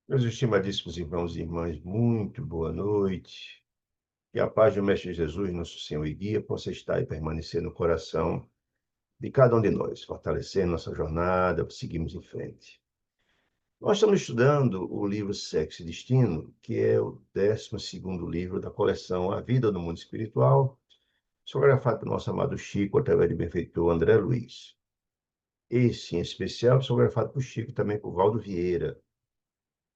Meus estimadíssimos irmãos e irmãs, muito boa noite. Que a paz do Mestre Jesus, nosso Senhor e Guia, possa estar e permanecer no coração de cada um de nós, fortalecendo nossa jornada, seguimos em frente. Nós estamos estudando o livro Sexo e Destino, que é o 12º livro da coleção A Vida no Mundo Espiritual, psicografado pelo nosso amado Chico, através do benfeitor André Luiz. Esse, em especial, psicografado por Chico, também por Valdo Vieira.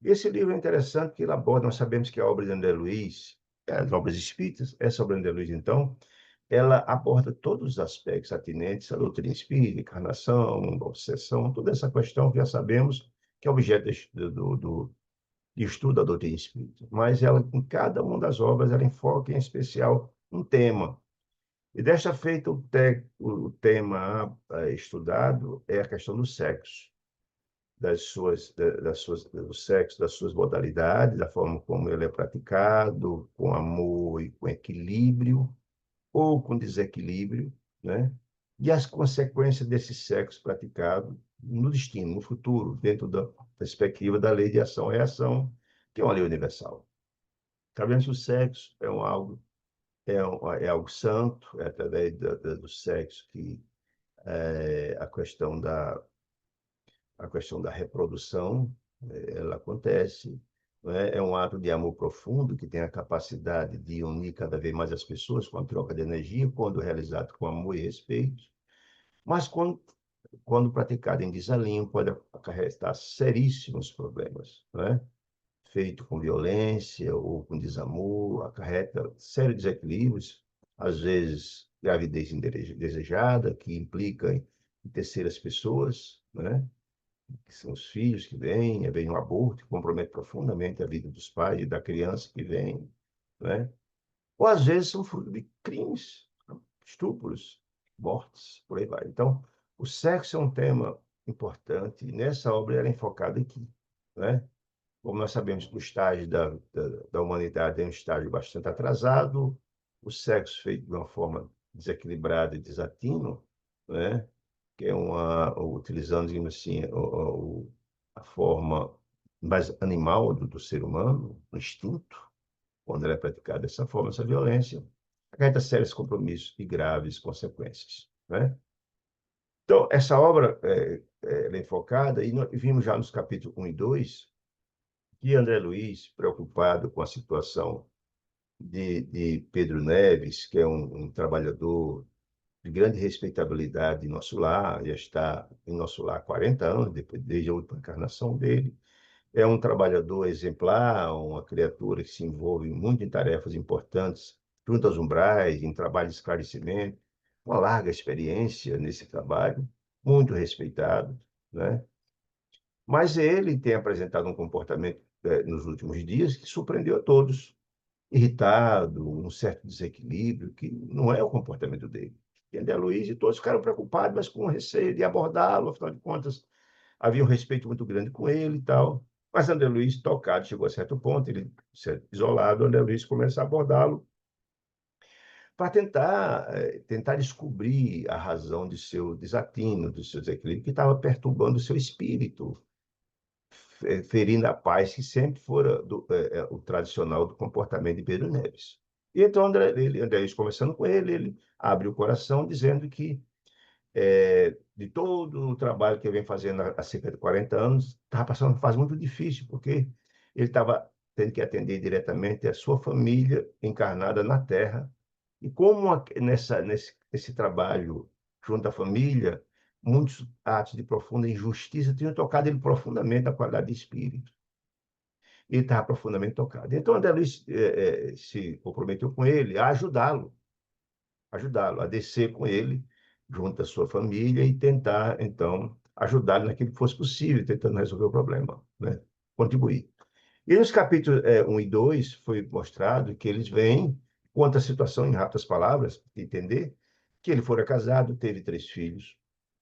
Esse livro é interessante porque ele aborda, nós sabemos que a obra de André Luiz, as obras espíritas, essa obra de André Luiz, então, ela aborda todos os aspectos atinentes à doutrina espírita, encarnação, obsessão, toda essa questão que já sabemos que é objeto de estudo da doutrina espírita. Mas ela, em cada uma das obras, ela enfoca em especial um tema. E desta feita, o tema estudado é a questão do sexo do sexo, das suas modalidades, da forma como ele é praticado, com amor e com equilíbrio, ou com desequilíbrio, né? E as consequências desse sexo praticado no destino, no futuro, dentro da perspectiva da lei de ação e reação, que é uma lei universal. Sabemos que o sexo é algo santo, é através do sexo que a questão da reprodução, ela acontece, né? É um ato de amor profundo que tem a capacidade de unir cada vez mais as pessoas com a troca de energia, quando realizado com amor e respeito, mas quando praticado em desalinho, pode acarretar seríssimos problemas, né? Feito com violência ou com desamor, acarreta sérios desequilíbrios, às vezes gravidez indesejada, que implica em terceiras pessoas, né? Que são os filhos que vêm, vem um aborto, que compromete profundamente a vida dos pais e da criança que vem, né? Ou às vezes são fruto de crimes, estupros, mortes, por aí vai. Então, o sexo é um tema importante e nessa obra ela é enfocada aqui, né? Como nós sabemos que o estágio da humanidade é um estágio bastante atrasado, o sexo feito de uma forma desequilibrada e desatino, né? Que é utilizando, digamos assim, a forma mais animal do ser humano, o instinto, quando ela é praticada dessa forma, essa violência, acarreta sérios compromissos e graves consequências, né? Então, essa obra ela é enfocada, e nós vimos já nos capítulos 1 e 2, que André Luiz, preocupado com a situação de Pedro Neves, que é um trabalhador de grande respeitabilidade em nosso lar, já está em nosso lar há 40 anos, desde a última encarnação dele. É um trabalhador exemplar, uma criatura que se envolve muito em tarefas importantes, junto aos umbrais, em trabalho de esclarecimento, uma larga experiência nesse trabalho, muito respeitado, né? Mas ele tem apresentado um comportamento nos últimos dias que surpreendeu a todos, irritado, um certo desequilíbrio, que não é o comportamento dele. E André Luiz e todos ficaram preocupados, mas com receio de abordá-lo, afinal de contas, havia um respeito muito grande com ele e tal. Mas André Luiz, tocado, chegou a certo ponto, ele, isolado, André Luiz começa a abordá-lo para tentar descobrir a razão de seu desatino, do seu desequilíbrio, que estava perturbando o seu espírito, ferindo a paz que sempre fora o tradicional do comportamento de Pedro Neves. E então André Luiz, conversando com ele, ele abre o coração dizendo que de todo o trabalho que ele vem fazendo há cerca de 40 anos, estava passando uma fase muito difícil, porque ele estava tendo que atender diretamente a sua família encarnada na Terra. E como nesse trabalho junto à família, muitos atos de profunda injustiça tinham tocado ele profundamente na qualidade de espírito. Ele estava profundamente tocado. Então, André Luiz se comprometeu com ele a ajudá-lo, a descer com ele junto à sua família e tentar, então, ajudá-lo naquilo que fosse possível, tentando resolver o problema, né? Contribuir. E nos capítulos 1 e 2 foi mostrado que eles vêm, conta a situação em rápidas palavras, entender, que ele fora casado, teve 3 filhos,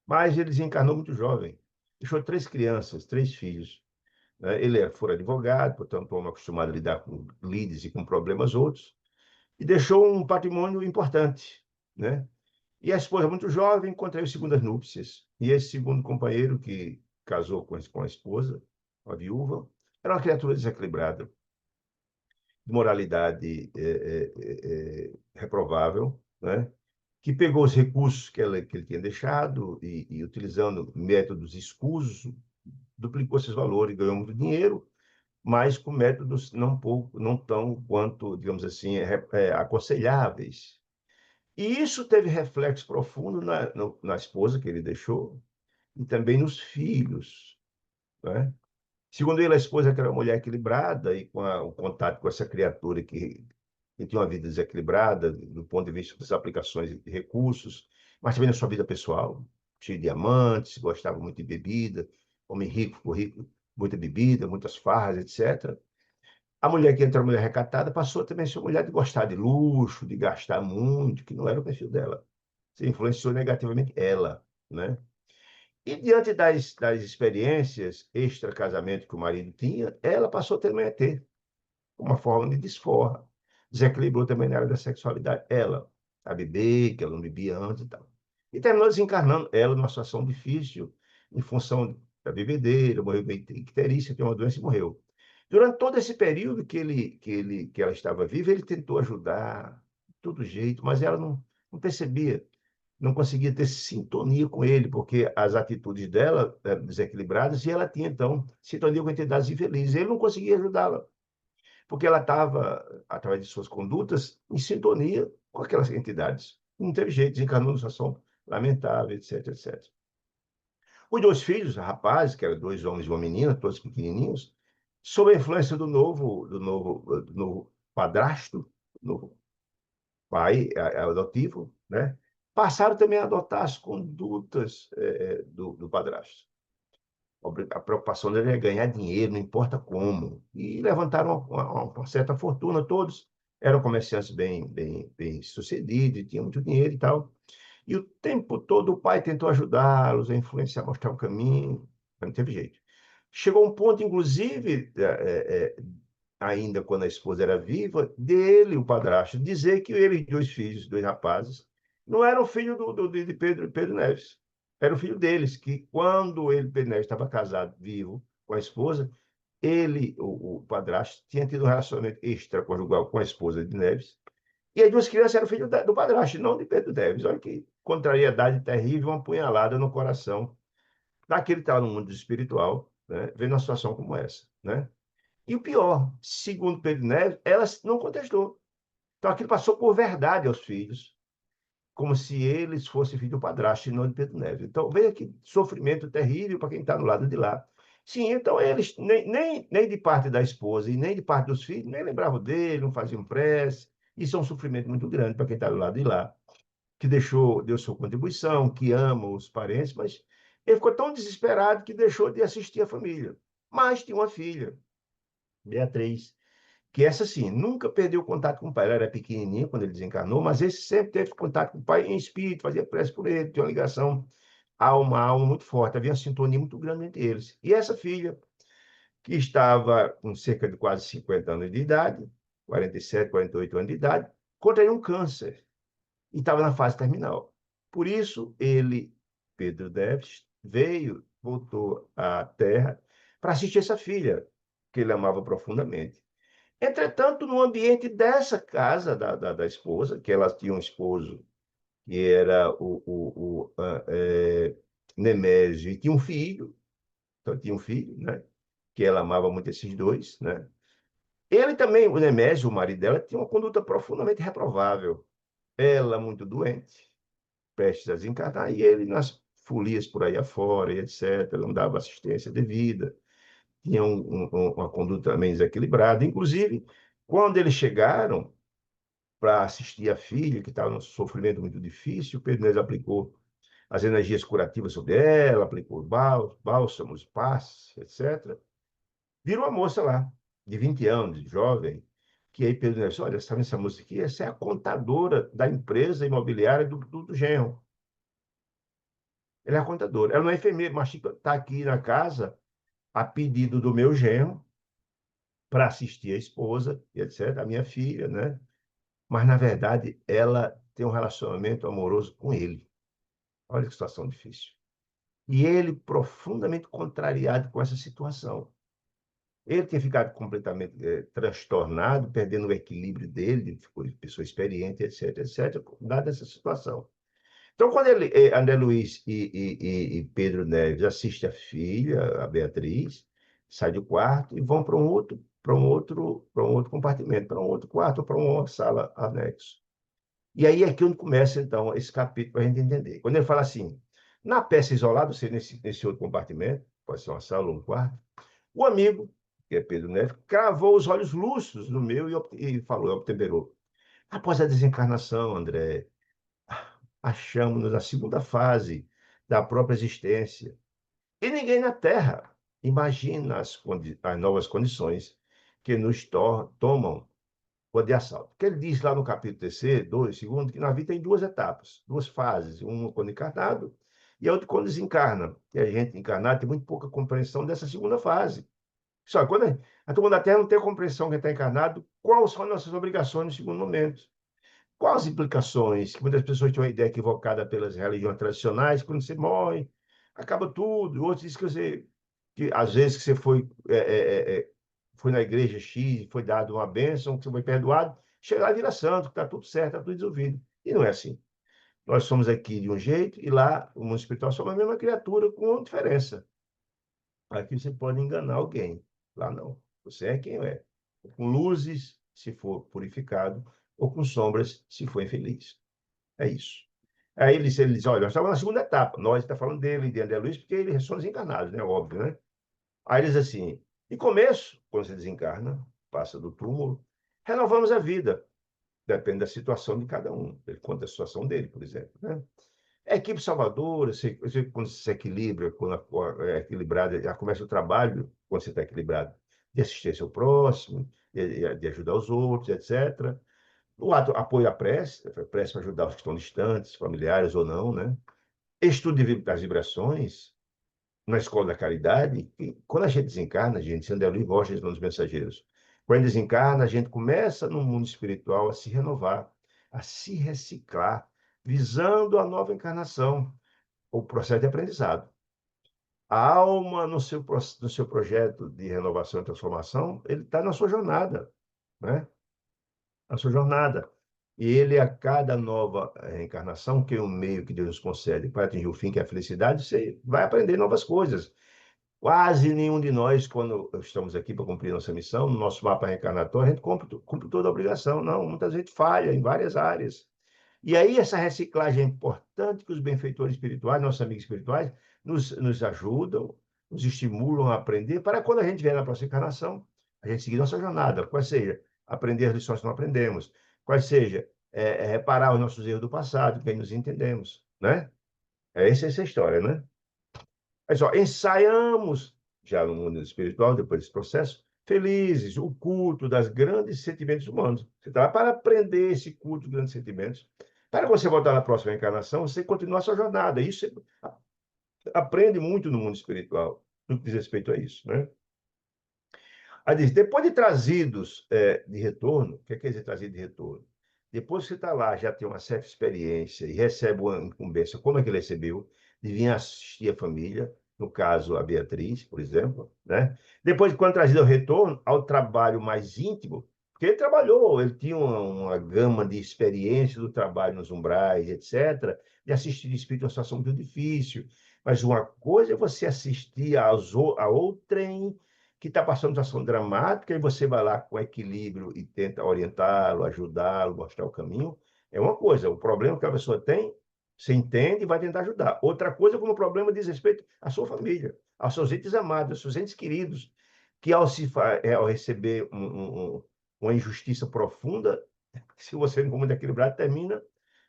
mas ele desencarnou muito jovem, deixou 3 crianças, 3 filhos, né? Ele fora advogado, portanto, homem acostumado a lidar com lides e com problemas outros, e deixou um patrimônio importante, né? E a esposa, muito jovem, contraiu segundas núpcias. E esse segundo companheiro, que casou com a esposa, a viúva, Era uma criatura desequilibrada, de moralidade reprovável, né? Que pegou os recursos que ele tinha deixado e, utilizando métodos escusos, duplicou esses valores, ganhou muito dinheiro, mas com métodos não pouco, não tão quanto, digamos assim, aconselháveis. E isso teve reflexo profundo na esposa que ele deixou e também nos filhos, né? Segundo ele, a esposa era uma mulher equilibrada e com o contato com essa criatura que tinha uma vida desequilibrada do ponto de vista das aplicações de recursos, mas também na sua vida pessoal, cheio de diamantes, gostava muito de bebida, homem rico, ficou rico, muita bebida, muitas farras, etc. A mulher que entrou, a mulher recatada, passou também a ser uma mulher de gostar de luxo, de gastar muito, que não era o perfil dela. Isso influenciou negativamente ela, né? E diante das experiências extra-casamento que o marido tinha, ela passou também a ter uma forma de desforra. Desequilibrou também na área da sexualidade. Ela, a beber, que ela não bebia antes e tal. E terminou desencarnando ela numa situação difícil, em função da bebedeira, morreu bem icterícia, tem uma doença e morreu. Durante todo esse período que ela estava viva, ele tentou ajudar, de todo jeito, mas ela não percebia, não conseguia ter sintonia com ele, porque as atitudes dela eram desequilibradas e ela tinha, então, sintonia com entidades infelizes. Ele não conseguia ajudá-la, porque ela estava, através de suas condutas, em sintonia com aquelas entidades. Não teve jeito, desencarnou numa situação lamentável, etc, etc. Os dois filhos, rapazes, que eram dois homens e uma menina, todos pequenininhos, sob a influência do novo padrasto, novo pai adotivo, né? Passaram também a adotar as condutas do padrasto. A preocupação dele é ganhar dinheiro, não importa como. E levantaram uma certa fortuna, todos eram comerciantes bem sucedidos, tinham muito dinheiro e tal. E o tempo todo o pai tentou ajudá-los, a influenciar, mostrar o caminho, mas não teve jeito. Chegou um ponto, inclusive, ainda quando a esposa era viva, dele, o padrasto, dizer que ele e dois filhos, dois rapazes, não eram filhos de Pedro Neves. Era o filho deles, que quando ele, Pedro Neves, estava casado, vivo, com a esposa, ele, o padrasto, tinha tido um relacionamento extraconjugal com a esposa de Neves, e as duas crianças eram filhos do padrasto, não de Pedro Neves. Olha que contrariedade terrível, uma punhalada no coração daquele que estava no mundo espiritual, né, vendo uma situação como essa, né? E o pior, segundo Pedro Neves, ela não contestou. Então aquilo passou por verdade aos filhos, como se eles fossem filhos do padrasto e não de Pedro Neves. Então veja que sofrimento terrível para quem está do lado de lá. Sim, então eles, nem de parte da esposa e nem de parte dos filhos, nem lembravam dele, não faziam prece. Isso é um sofrimento muito grande para quem está do lado de lá, que deu sua contribuição, que ama os parentes, mas ele ficou tão desesperado que deixou de assistir a família. Mas tinha uma filha, Beatriz, que essa sim, nunca perdeu contato com o pai. Ela era pequenininha quando ele desencarnou, mas esse sempre teve contato com o pai em espírito, fazia prece por ele, tinha uma ligação alma a alma muito forte, havia uma sintonia muito grande entre eles. E essa filha, que estava com cerca de quase 50 anos de idade, 47, 48 anos de idade, contraiu um câncer e estava na fase terminal. Por isso, ele, Pedro Deves, voltou à Terra para assistir essa filha, que ele amava profundamente. Entretanto, no ambiente dessa casa da esposa, que ela tinha um esposo que era Nemésio, e tinha um filho, então tinha um filho, né? Que ela amava muito esses dois, né? Ele também, o Nemésio, o marido dela, tinha uma conduta profundamente reprovável. Ela muito doente, prestes a desencarnar, e ele nas folias por aí afora, e etc. Não dava assistência devida, tinha uma conduta também desequilibrada. Inclusive, quando eles chegaram para assistir a filha, que estava num sofrimento muito difícil, o Pedro Neves aplicou as energias curativas sobre ela, aplicou bálsamos, passes, etc. Virou uma moça lá, de 20 anos, jovem, que aí Pedro Neves, olha, sabe essa moça aqui? Essa é a contadora da empresa imobiliária do genro. Ela é a contadora. Ela não é enfermeira, mas está aqui na casa a pedido do meu genro para assistir a esposa, etc., a minha filha, né? Mas, na verdade, ela tem um relacionamento amoroso com ele. Olha que situação difícil. E ele profundamente contrariado com essa situação. Ele tinha ficado completamente transtornado, perdendo o equilíbrio dele, ficou pessoa experiente, etc, etc, dada essa situação. Então, quando André Luiz e Pedro Neves assistem a filha, a Beatriz, sai do quarto e vão para um outro compartimento, para um outro quarto, para uma sala anexo. E aí é que onde começa, então, esse capítulo para a gente entender. Quando ele fala assim, na peça isolada, ou seja, nesse outro compartimento, pode ser uma sala ou um quarto, o amigo, que é Pedro Neves, cravou os olhos lúcidos no meu e falou, obtemperou. Após a desencarnação, André, achamos-nos na segunda fase da própria existência. E ninguém na Terra imagina as novas condições que nos tomam de assalto. Porque ele diz lá no capítulo terceiro, 2, segundo, que na vida tem duas etapas, duas fases. Uma quando encarnado e a outra quando desencarna. E a gente encarnado tem muito pouca compreensão dessa segunda fase. Só quando a turma da Terra não tem a compreensão que está encarnado, quais são as nossas obrigações no segundo momento. Quais as implicações? Que muitas pessoas têm uma ideia equivocada pelas religiões tradicionais, quando você morre, acaba tudo. Outros dizem que às vezes que você foi na igreja X, foi dado uma bênção, que você foi perdoado, chega lá e vira santo, que está tudo certo, está tudo resolvido. E não é assim. Nós somos aqui de um jeito e lá, o mundo espiritual, somos a mesma criatura com diferença. Aqui você pode enganar alguém. Lá não. Você é quem é. Com luzes, se for purificado, ou com sombras, se for infeliz. É isso. Aí ele diz, olha, nós estamos na segunda etapa. Nós está falando dele, de André Luiz, porque eles são desencarnados, né? Óbvio, né? Aí ele diz assim, em começo, quando você desencarna, passa do túmulo, renovamos a vida. Depende da situação de cada um. Ele conta a situação dele, por exemplo, né? A equipe salvadora, quando você se equilibra, quando é equilibrado, já começa o trabalho, quando você está equilibrado, de assistência ao próximo, de ajudar os outros, etc. O apoio à prece, a prece para ajudar os que estão distantes, familiares ou não, né? Estudo das vibrações na escola da caridade. E quando a gente desencarna, a gente, André Luiz Borges, um dos mensageiros, quando desencarna, a gente começa no mundo espiritual a se renovar, a se reciclar, visando a nova encarnação, o processo de aprendizado. A alma, no seu projeto de renovação e transformação, ele está na sua jornada, né? Na sua jornada. E ele, a cada nova reencarnação, que é o meio que Deus nos concede para atingir o fim, que é a felicidade, você vai aprender novas coisas. Quase nenhum de nós, quando estamos aqui para cumprir nossa missão, no nosso mapa reencarnatório, a gente cumpre toda a obrigação. Não, muita gente falha em várias áreas. E aí, essa reciclagem é importante que os benfeitores espirituais, nossos amigos espirituais, nos ajudam, nos estimulam a aprender, para quando a gente vier na próxima encarnação, a gente seguir nossa jornada, qual seja, aprender as lições que não aprendemos, qual seja, reparar os nossos erros do passado, que aí nos entendemos, né? Essa é a história, né? Mas, ó, ensaiamos, já no mundo espiritual, depois desse processo, felizes, o culto das grandes sentimentos humanos. Você está lá para aprender esse culto dos grandes sentimentos. Para você voltar na próxima encarnação, você continuar a sua jornada. Isso você aprende muito no mundo espiritual, no que diz respeito a isso, né? Aí diz, depois de trazidos de retorno, o que quer dizer trazido de retorno? Depois que você está lá, já tem uma certa experiência e recebe uma incumbência, como é que ele recebeu, de vir assistir a família, no caso, a Beatriz, por exemplo, né? Depois, quando trazido ao retorno, ao trabalho mais íntimo, porque ele trabalhou, ele tinha uma gama de experiência do trabalho nos umbrais, etc., de assistir de espírito a uma situação muito difícil. Mas uma coisa é você assistir a outrem que está passando uma situação dramática e você vai lá com equilíbrio e tenta orientá-lo, ajudá-lo, mostrar o caminho, é uma coisa. O problema que a pessoa tem, você entende e vai tentar ajudar. Outra coisa, como o problema diz respeito à sua família, aos seus entes amados, aos seus entes queridos, que ao receber uma injustiça profunda, se você não muito equilibrado, termina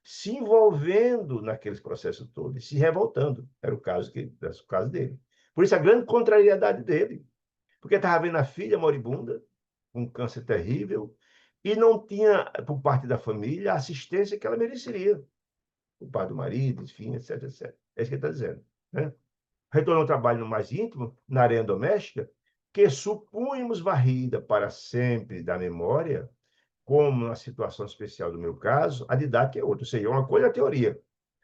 se envolvendo naqueles processos todos, se revoltando. Era o caso dele. Por isso, a grande contrariedade dele, porque estava vendo a filha moribunda, com um câncer terrível, e não tinha, por parte da família, a assistência que ela mereceria, por parte do marido, enfim, etc, etc. É isso que ele está dizendo, né? Retornou ao trabalho no mais íntimo, na arena doméstica, que supunhamos varrida para sempre da memória, como na situação especial do meu caso, a didática é outra. Ou seja, uma coisa é a teoria,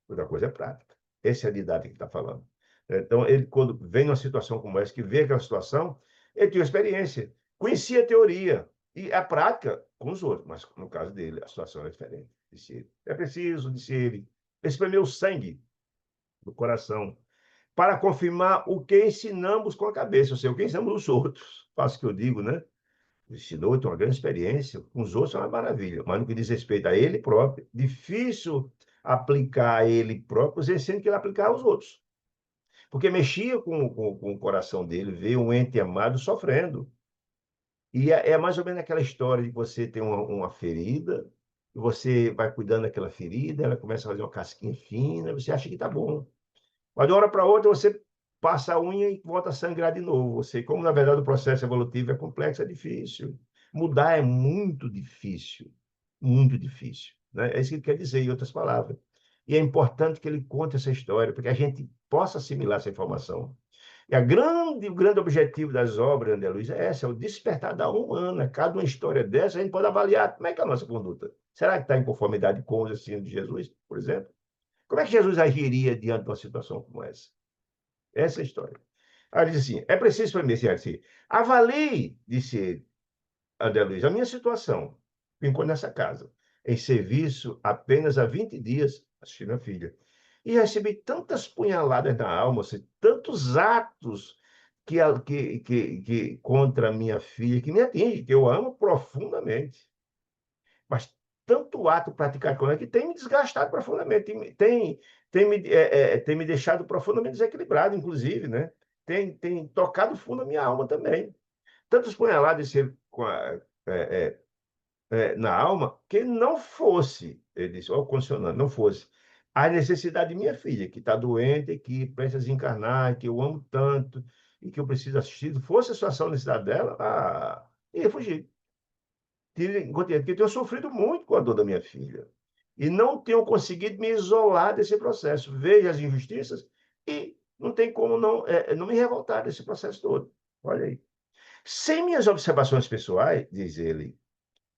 outra coisa é a prática. Essa é a didática que está falando. Então, ele, quando vem numa situação como essa, que vê aquela situação, Ele tinha experiência, conhecia a teoria e a prática com os outros, mas no caso dele, a situação é diferente. Disse ele. É preciso, disse ele, espremer o sangue do coração para confirmar o que ensinamos com a cabeça, ou seja, o que ensinamos os outros. Faço o que eu digo, né? Ensinou, tem uma grande experiência, com os outros é uma maravilha, mas no que diz respeito a ele próprio, difícil aplicar a ele próprio os ensinos que ele aplicava aos outros. Porque mexia com o coração dele, ver um ente amado sofrendo. E é mais ou menos aquela história de que você tem uma ferida, e você vai cuidando daquela ferida, ela começa a fazer uma casquinha fina, você acha que está bom. Mas de uma hora para outra você passa a unha e volta a sangrar de novo. Você, como na verdade o processo evolutivo é complexo, é difícil. Mudar é muito difícil, né? É isso que ele quer dizer, em outras palavras. E é importante que ele conte essa história, para que a gente possa assimilar essa informação. E o grande objetivo das obras, André Luiz, é esse, é o despertar da alma humana. Cada uma história dessa, a gente pode avaliar como é que é a nossa conduta. Será que está em conformidade com os ensinos de Jesus, por exemplo? Como é que Jesus agiria diante de uma situação como essa? Essa é a história. Aí ele diz assim: é preciso para mim, assim, avalie, disse ele, André Luiz, a minha situação. Ficou nessa casa, em serviço apenas há 20 dias, assistindo a filha. E recebi tantas punhaladas na alma, assim, tantos atos que contra a minha filha, que me atinge, que eu amo profundamente. Mas tanto ato praticado com ela que tem me desgastado profundamente, tem me deixado profundamente desequilibrado, inclusive, né? Tem tocado fundo a minha alma também. Tantas punhaladas na alma que não fosse, ele disse, ó, condicionando, não fosse a necessidade de minha filha, que está doente, que precisa desencarnar, que eu amo tanto e que eu preciso assistir, fosse a situação, a necessidade dela, ia fugir. Porque eu tenho sofrido muito com a dor da minha filha. E não tenho conseguido me isolar desse processo. Vejo as injustiças e não tem como não me revoltar desse processo todo. Olha aí. Sem minhas observações pessoais, diz ele,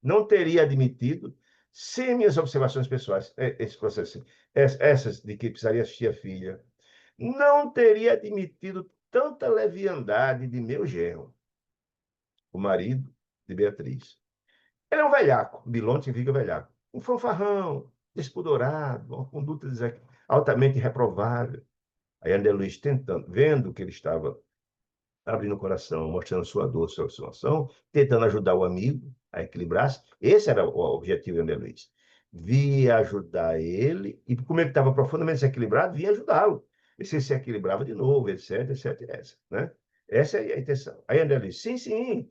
não teria admitido, sem minhas observações pessoais, esse processo, essas de que precisaria assistir a filha, não teria admitido tanta leviandade de meu genro, o marido de Beatriz. Ele é um velhaco, Bilon significa velhaco. Um fanfarrão, despudorado, uma conduta altamente reprovável. Aí André Luiz tentando, vendo que ele estava abrindo o coração, mostrando sua dor, sua situação, tentando ajudar o amigo a equilibrar-se. Esse era o objetivo de André Luiz. Via ajudar ele, e como ele estava profundamente desequilibrado, via ajudá-lo. E se equilibrava de novo, etc, etc, essa, né? Essa é a intenção. Aí André Luiz, sim, sim,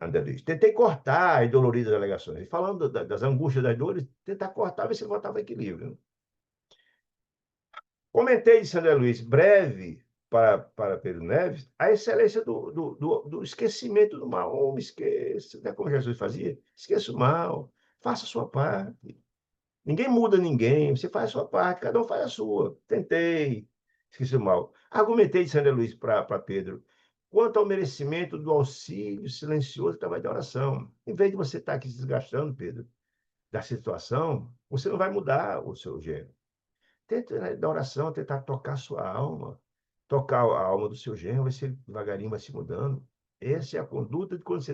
André Luiz. Tentei cortar as doloridas alegações. Falando das angústias, das dores, tentar cortar, ver se voltava ao equilíbrio. Comentei, disse André Luiz, breve para Pedro Neves, a excelência do esquecimento do mal. Oh, me esqueça, não é como Jesus fazia? Esqueça o mal, faça a sua parte. Ninguém muda ninguém, você faz a sua parte, cada um faz a sua. Tentei, esqueci o mal. Argumentei, disse André Luiz para Pedro, quanto ao merecimento do auxílio silencioso através da oração. Em vez de você estar aqui se desgastando, Pedro, da situação, você não vai mudar o seu gênero. Tenta, né, da oração, tentar tocar a sua alma, tocar a alma do seu genro, ver se ele devagarinho vai se mudando. Essa é a conduta de quando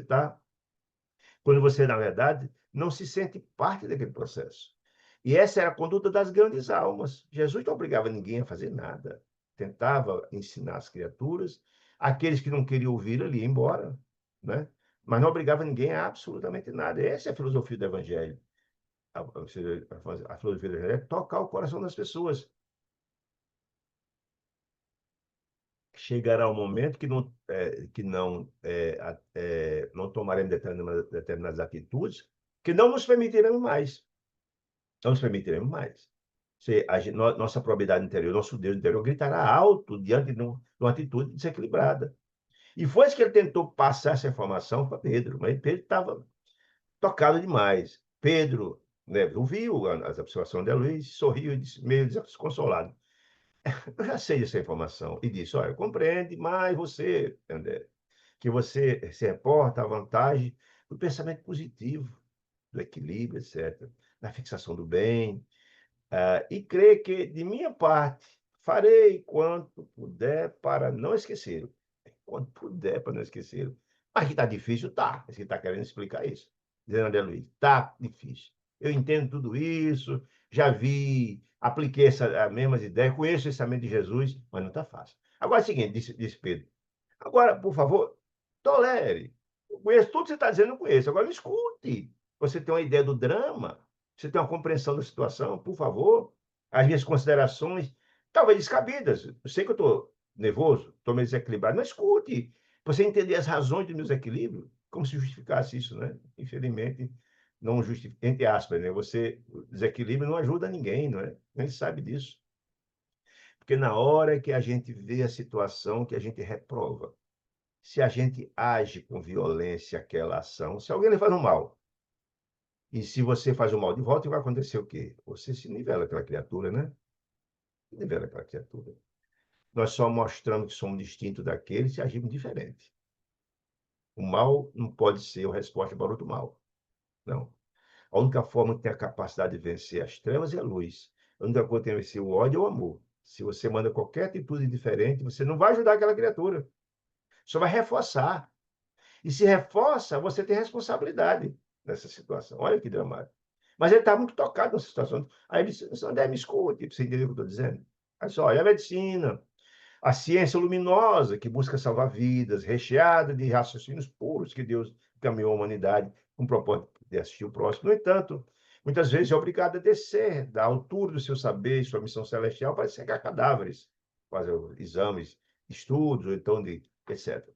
você, na verdade, não se sente parte daquele processo. E essa era a conduta das grandes almas. Jesus não obrigava ninguém a fazer nada. Tentava ensinar as criaturas, aqueles que não queriam ouvir ali, ia embora, né? Mas não obrigava ninguém a absolutamente nada. Essa é a filosofia do Evangelho. A filosofia do Evangelho é tocar o coração das pessoas. Chegará um momento que não tomaremos determinadas atitudes que não nos permitiremos mais. Não nos permitiremos mais. Nossa probidade interior, nosso Deus interior gritará alto diante de uma atitude desequilibrada. E foi isso que ele tentou passar essa informação para Pedro, mas Pedro estava tocado demais. Pedro, né, ouviu as observações de Luiz, sorriu e disse, meio desconsolado. Eu já sei dessa informação. E disse, olha, compreende mais você, André, que você se reporta à vantagem do pensamento positivo, do equilíbrio, etc., da fixação do bem, e crê que, de minha parte, farei quanto puder para não esquecer. quando puder, para não esquecer. Mas que está difícil, tá. Você está querendo explicar isso. Dizendo André Luiz, está difícil. Eu entendo tudo isso, já vi, apliquei as mesmas ideias, conheço o ensinamento de Jesus, mas não está fácil. Agora é o seguinte, disse Pedro. Agora, por favor, tolere. Eu conheço tudo que você está dizendo, eu conheço. Agora me escute. Você tem uma ideia do drama, você tem uma compreensão da situação, por favor. As minhas considerações, talvez descabidas. Eu sei que eu estou nervoso, estou meio desequilibrado, mas escute. Você entender as razões do meu desequilíbrio, como se justificasse isso, né? Infelizmente, não justifica, entre aspas, né? Você, o desequilíbrio não ajuda ninguém, não é? Nem sabe disso. Porque na hora que a gente vê a situação que a gente reprova, se a gente age com violência aquela ação, se alguém lhe faz um mal, e se você faz o mal de volta, vai acontecer o quê? Você se nivela aquela criatura, né? Nivela aquela criatura. Nós só mostramos que somos distintos daqueles se agimos diferente. O mal não pode ser a resposta para outro mal. Não. A única forma que tem a capacidade de vencer as trevas é a luz. A única coisa que tem a vencer o ódio é o amor. Se você manda qualquer atitude diferente, você não vai ajudar aquela criatura. Só vai reforçar. E se reforça, você tem responsabilidade nessa situação. Olha que dramático. Mas ele está muito tocado nessa situação. Aí ele disse, André, me escute, para você entender o que eu estou dizendo. Aí só, olha a medicina, a ciência luminosa que busca salvar vidas, recheada de raciocínios puros que Deus caminhou a humanidade com o propósito de assistir o próximo. No entanto, muitas vezes é obrigado a descer da altura do seu saber e sua missão celestial para cegar cadáveres, fazer exames, estudos, ou então de etc.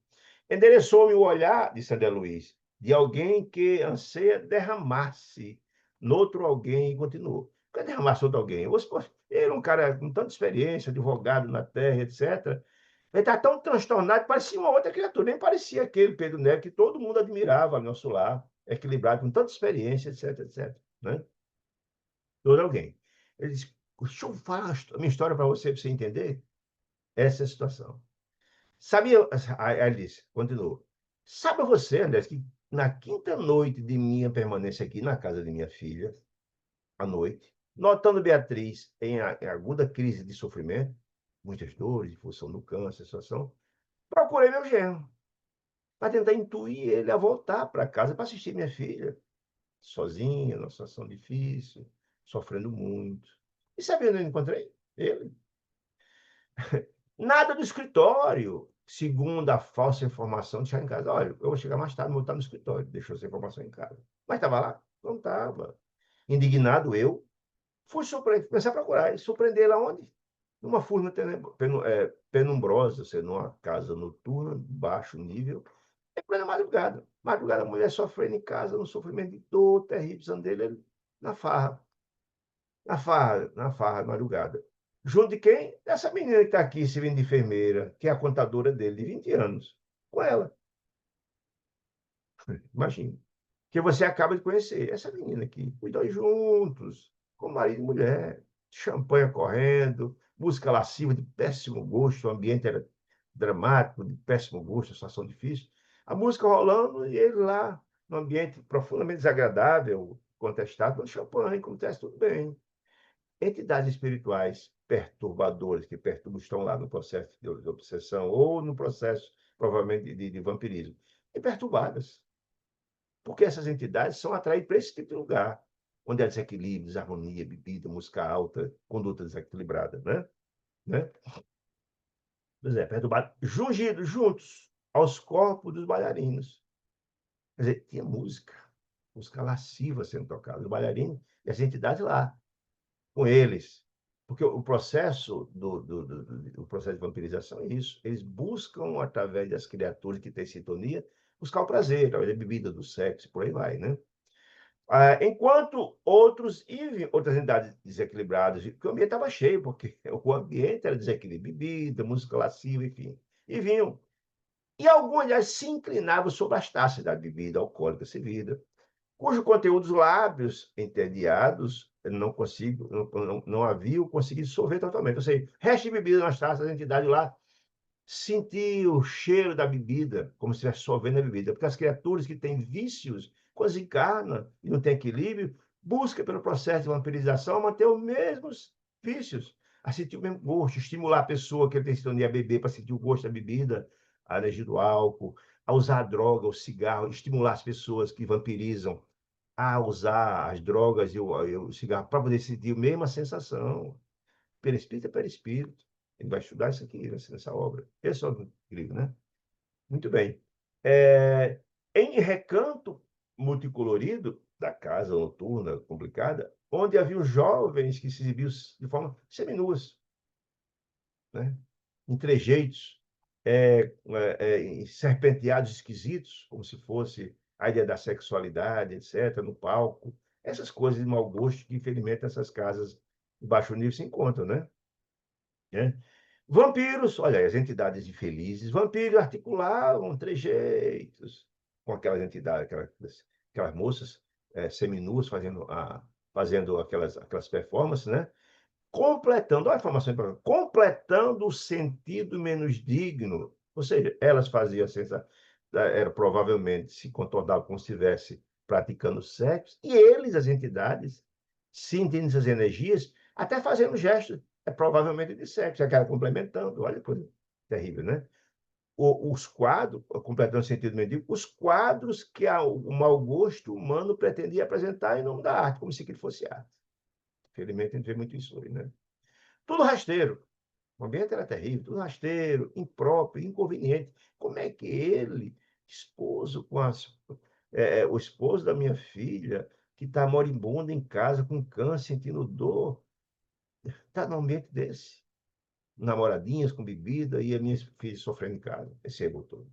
Endereçou-me o olhar, disse André Luiz, de alguém que anseia derramar-se noutro alguém e continuou. Quer derramar-se outro alguém? Ele é um cara com tanta experiência, advogado na terra, etc. Ele está tão transtornado, parecia uma outra criatura, nem parecia aquele Pedro Neto que todo mundo admirava ao nosso lar, equilibrado, com tanta experiência, etc, etc. Né? Todo alguém. Ele disse, deixa eu falar a minha história para você entender essa situação. Sabia, a Alice continuou. Sabe você, André, que na quinta noite de minha permanência aqui na casa de minha filha, à noite, notando Beatriz em aguda crise de sofrimento, muitas dores em função do câncer, situação, procurei meu genro para tentar intuir ele a voltar para casa para assistir minha filha, sozinha, numa situação difícil, sofrendo muito. E sabia onde eu encontrei? Ele. Nada do escritório, segundo a falsa informação de chegar em casa. Olha, eu vou chegar mais tarde, vou estar no escritório. Deixou essa informação em casa. Mas estava lá? Não estava. Indignado eu, fui comecei a procurar. E surpreender lá onde? Numa furna penumbrosa, ou seja, numa casa noturna, baixo nível. É plena madrugada. Madrugada, a mulher sofrendo em casa, um sofrimento de dor terrível, precisando dele na farra. Na farra, madrugada. Junto de quem? Dessa menina que está aqui, servindo de enfermeira, que é a contadora dele, de 20 anos. Com ela, imagina. Que você acaba de conhecer. Essa menina aqui. Os dois juntos, com marido e mulher, champanhe correndo, música lasciva de péssimo gosto, o ambiente era dramático, de péssimo gosto, situação difícil. A música rolando e ele lá, num ambiente profundamente desagradável, contestado, no champanhe, acontece tudo bem. Entidades espirituais perturbadoras que perturbam, estão lá no processo de obsessão ou no processo, provavelmente, de vampirismo, e perturbadas. Porque essas entidades são atraídas para esse tipo de lugar, onde há desequilíbrio, desarmonia, bebida, música alta, conduta desequilibrada, né? Pois é, perturbado, jungidos juntos aos corpos dos bailarinos. Quer dizer, tinha música lasciva sendo tocada, os bailarinos e as entidades lá com eles. Porque o processo o processo de vampirização é isso. Eles buscam, através das criaturas que têm sintonia, buscar o prazer, através da bebida, do sexo, por aí vai, né? Enquanto outras entidades desequilibradas, porque o ambiente estava cheio, porque o ambiente era desequilíbrio, bebida, música lasciva, enfim. E vinham. E algumas, aliás, se inclinavam sobre as taças da bebida alcoólica servida, cujo conteúdo dos lábios entediados não haviam conseguido dissolver totalmente. Ou seja, resto de bebida nas taças, a entidade lá sentia o cheiro da bebida, como se estivesse sorvendo a bebida. Porque as criaturas que têm vícios, quando encarnam e não têm equilíbrio, buscam, pelo processo de vampirização, manter os mesmos vícios, a sentir o mesmo gosto, estimular a pessoa que tem sintonia a beber para sentir o gosto da bebida, a energia do álcool, a usar a droga, o cigarro, estimular as pessoas que vampirizam a usar as drogas e o cigarro para poder sentir a mesma sensação. Perispírito é perispírito. Ele vai estudar isso aqui, nessa obra. Esse é o incrível, né? Muito bem. É, em Recanto Multicolorido, da casa noturna complicada, onde haviam jovens que se exibiam de forma seminuas, né? Em trejeitos, em serpenteados esquisitos, como se fosse a ideia da sexualidade, etc., no palco. Essas coisas de mau gosto que, infelizmente, essas casas de baixo nível se encontram, né? Né? Vampiros, olha, as entidades infelizes, vampiros articulavam trejeitos com aquelas entidades, aquelas moças seminuas fazendo aquelas performances, né? Completando, olha a informação importante, completando o sentido menos digno. Ou seja, elas faziam era provavelmente se contornavam como se estivesse praticando sexo, e eles, as entidades, sentindo essas energias, até fazendo gestos, provavelmente de sexo, aquela complementando, olha que coisa terrível, né? Os quadros, completando o sentido mendigo, os quadros que o mau gosto humano pretendia apresentar em nome da arte, como se aquilo fosse arte. Infelizmente, a gente vê muito isso hoje, né? Tudo rasteiro. O ambiente era terrível, tudo rasteiro, impróprio, inconveniente. Como é que ele, esposo o esposo da minha filha, que está moribundo em casa, com câncer, sentindo dor, está num ambiente desse? Namoradinhas com bebida e a minha filha sofrendo em casa. Esse botou.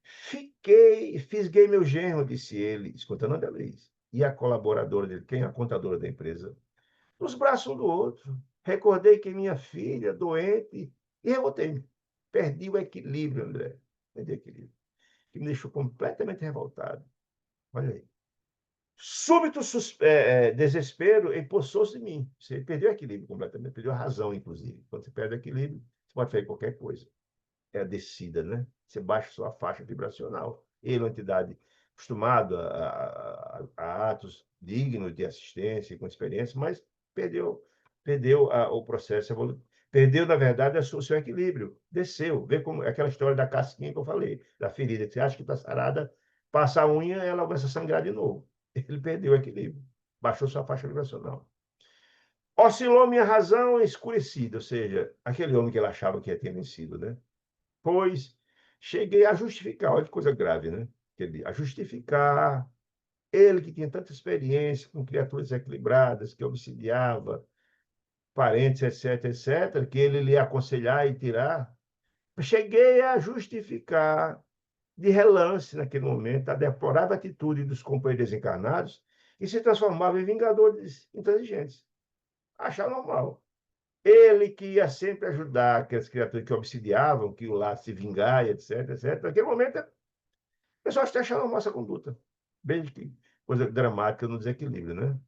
Fisguei meu genro, disse ele, escutando a Luiz. E a colaboradora dele, quem é a contadora da empresa, nos braços um do outro. Recordei que minha filha, doente, e revoltei-me. Perdi o equilíbrio, André. Perdi o equilíbrio. Que me deixou completamente revoltado. Olha aí. Súbito desespero empossou-se em mim. Você perdeu o equilíbrio completamente, perdeu a razão, inclusive. Quando você perde o equilíbrio, você pode fazer qualquer coisa. É a descida, né? Você baixa sua faixa vibracional. Ele é uma entidade acostumado a atos dignos de assistência e com experiência, mas perdeu o processo evolutivo. Perdeu, na verdade, o seu equilíbrio. Desceu. Vê como aquela história da casquinha que eu falei, da ferida. Você acha que está sarada, passa a unha, ela começa a sangrar de novo. Ele perdeu o equilíbrio. Baixou sua faixa vibracional. Oscilou minha razão escurecida, ou seja, aquele homem que ele achava que tinha vencido, né? Pois cheguei a justificar, olha que coisa grave, né? A justificar ele que tinha tanta experiência com criaturas equilibradas, que obsidiava parentes, etc., etc., que ele lhe ia aconselhar e tirar. Cheguei a justificar de relance naquele momento a deplorável atitude dos companheiros desencarnados e se transformava em vingadores inteligentes. Achar normal. Ele que ia sempre ajudar aquelas criaturas que obsidiavam, que iam lá se vingar, etc, etc. Naquele momento, o pessoal está achando a nossa conduta. Bem que coisa dramática no desequilíbrio, né?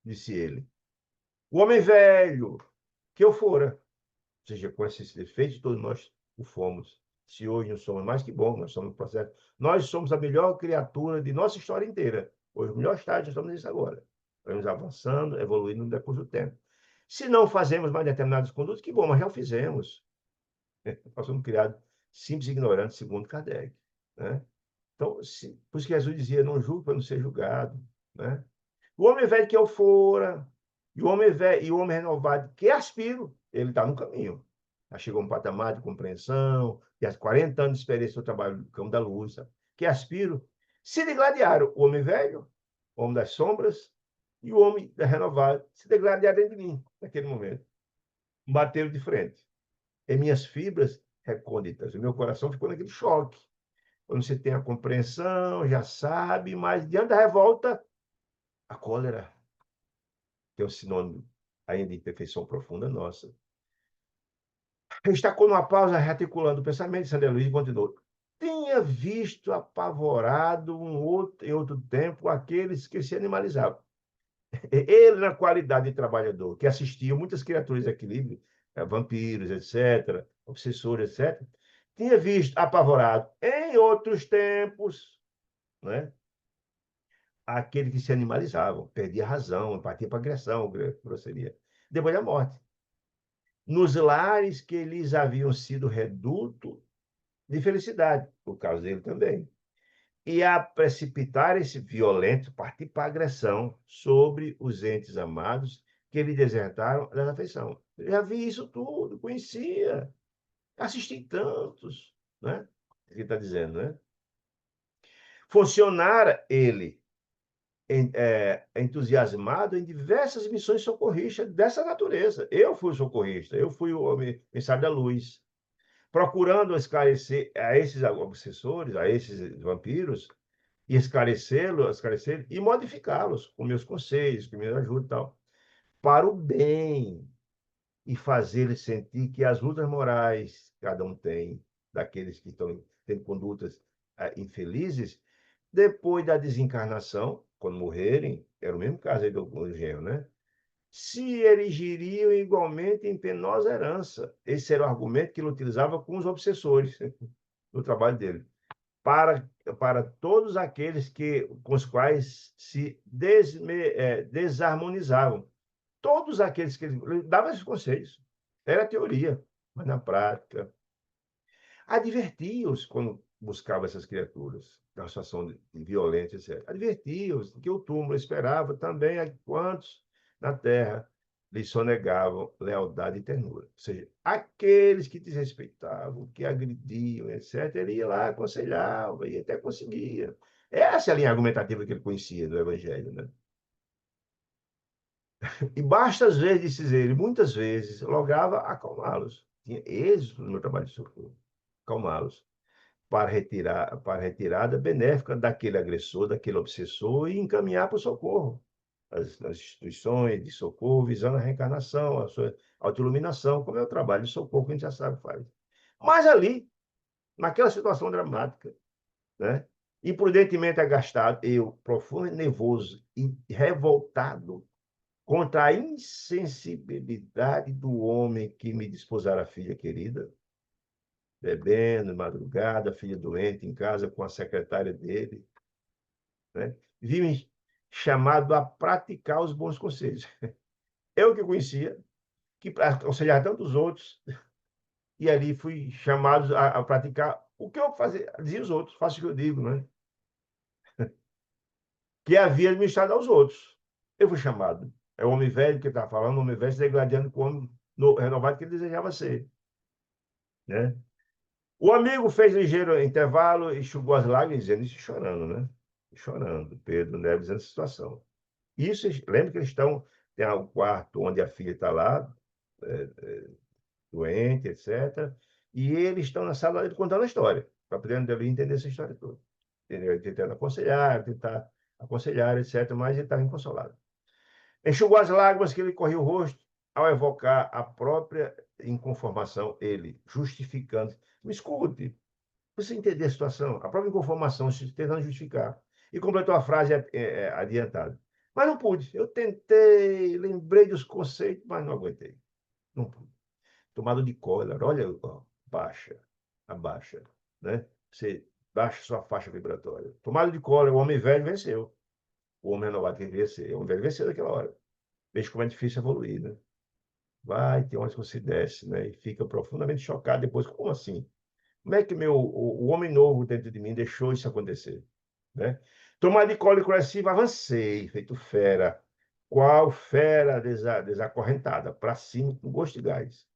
Disse ele. O homem velho, que eu fora, ou seja, com esses defeitos, todos nós o fomos. Se hoje não somos mais que bom, nós somos no processo. Nós somos a melhor criatura de nossa história inteira. Hoje, o melhor estágio, estamos nisso agora. Estamos avançando, evoluindo no decurso do tempo. Se não fazemos mais determinados condutos, que bom, mas já o fizemos. Nós somos criados simples e ignorantes, segundo Kardec. Né? Então, por isso que Jesus dizia, não julgue para não ser julgado. Né? O homem velho que eu fora, e o homem velho, e o homem renovado que aspiro, ele está no caminho. Já chegou a um patamar de compreensão, e há 40 anos de experiência no trabalho do campo da luz, sabe? Que aspiro, se degladiaram o homem velho, o homem das sombras, e o homem renovado se degladiaram dentro de mim, naquele momento. Bateram de frente. Em minhas fibras recônditas, o meu coração ficou naquele choque. Quando você tem a compreensão, já sabe, mas diante da revolta, a cólera, que é um sinônimo ainda de imperfeição profunda nossa. Destacou numa pausa, rearticulando o pensamento, Sandra Luiz continuou. Tinha visto apavorado em outro tempo aqueles que se animalizavam. Ele, na qualidade de trabalhador, que assistia muitas criaturas de equilíbrio, vampiros, etc., obsessores, etc., tinha visto apavorado em outros tempos, né? Aquele que se animalizavam, perdia a razão, partia para agressão, grosseria, depois da morte. nos lares que lhes haviam sido reduto de felicidade, por causa dele também, e a precipitarem-se violento, partir para a agressão sobre os entes amados que lhe desertaram da afeição. Eu já vi isso tudo, conhecia, assisti tantos, né? Ele está dizendo, né? Funcionara ele entusiasmado em diversas missões socorristas dessa natureza. Eu fui o socorrista, eu fui o emissário da luz, procurando esclarecer a esses obsessores, a esses vampiros, e esclarecer e modificá-los com meus conselhos, com minha ajuda e tal, para o bem e fazer eles sentir que as lutas morais que cada um tem, daqueles que estão tendo condutas infelizes, depois da desencarnação, quando morrerem, era o mesmo caso aí do Gênio, né? Se erigiriam igualmente em penosa herança. Esse era o argumento que ele utilizava com os obsessores no trabalho dele. Para todos aqueles com os quais se desarmonizavam. Todos aqueles que ele dava esses conselhos. Era teoria, mas na prática. Advertia-os quando buscava essas criaturas, na situação de violência, etc. Advertia-os que o túmulo esperava também a quantos na terra lhes sonegavam lealdade e ternura. Ou seja, aqueles que desrespeitavam, que agrediam, etc., ele ia lá, aconselhava e até conseguia. Essa é a linha argumentativa que ele conhecia do Evangelho, né? E basta, às vezes, dizer ele, muitas vezes, lograva acalmá-los. Tinha êxito no meu trabalho de socorro, acalmá-los para a retirada benéfica daquele agressor, daquele obsessor e encaminhar para o socorro. As instituições de socorro visando a reencarnação, a sua autoiluminação, como é o trabalho de socorro que a gente já sabe faz. Mas ali, naquela situação dramática, né? Imprudentemente agastado, eu, profundo, nervoso e revoltado contra a insensibilidade do homem que me desposara a filha querida, bebendo, madrugada, filha doente em casa com a secretária dele, né? Vi-me chamado a praticar os bons conselhos. Eu que conhecia, que aconselhava tantos outros, e ali fui chamado a praticar o que eu fazia, dizia os outros, faço o que eu digo, né? Que havia administrado aos outros. Eu fui chamado. É o homem velho que está falando, o homem velho se degradando com o homem renovado que ele desejava ser, né? O amigo fez ligeiro intervalo e enxugou as lágrimas, dizendo isso chorando, né? Chorando. Pedro Neves dizendo essa situação. Isso, lembra que eles estão, tem o quarto onde a filha está lá, é, doente, etc. E eles estão na sala dele contando a história, para poder entender essa história toda. Entendeu? Tentar aconselhar, etc. Mas ele estava inconsolável. Enxugou as lágrimas que ele corria o rosto ao evocar a própria inconformação, ele, justificando. Me escute, você entender a situação, a própria inconformação, tentando justificar. E completou a frase adiantada. Mas não pude. Eu tentei, lembrei dos conceitos, mas não aguentei. Não pude. Tomado de cólera, olha, ó, baixa, abaixa, né? Você baixa sua faixa vibratória. Tomado de cólera, o homem velho venceu. O homem renovado que vencer. O homem velho venceu naquela hora. Veja como é difícil evoluir, né? Vai, tem horas que você desce, né? E fica profundamente chocado depois. Como assim? Como é que o homem novo dentro de mim deixou isso acontecer? Né? Tomar de cólera agressiva, avancei, feito fera. Qual fera desacorrentada, para cima, com gosto de gás.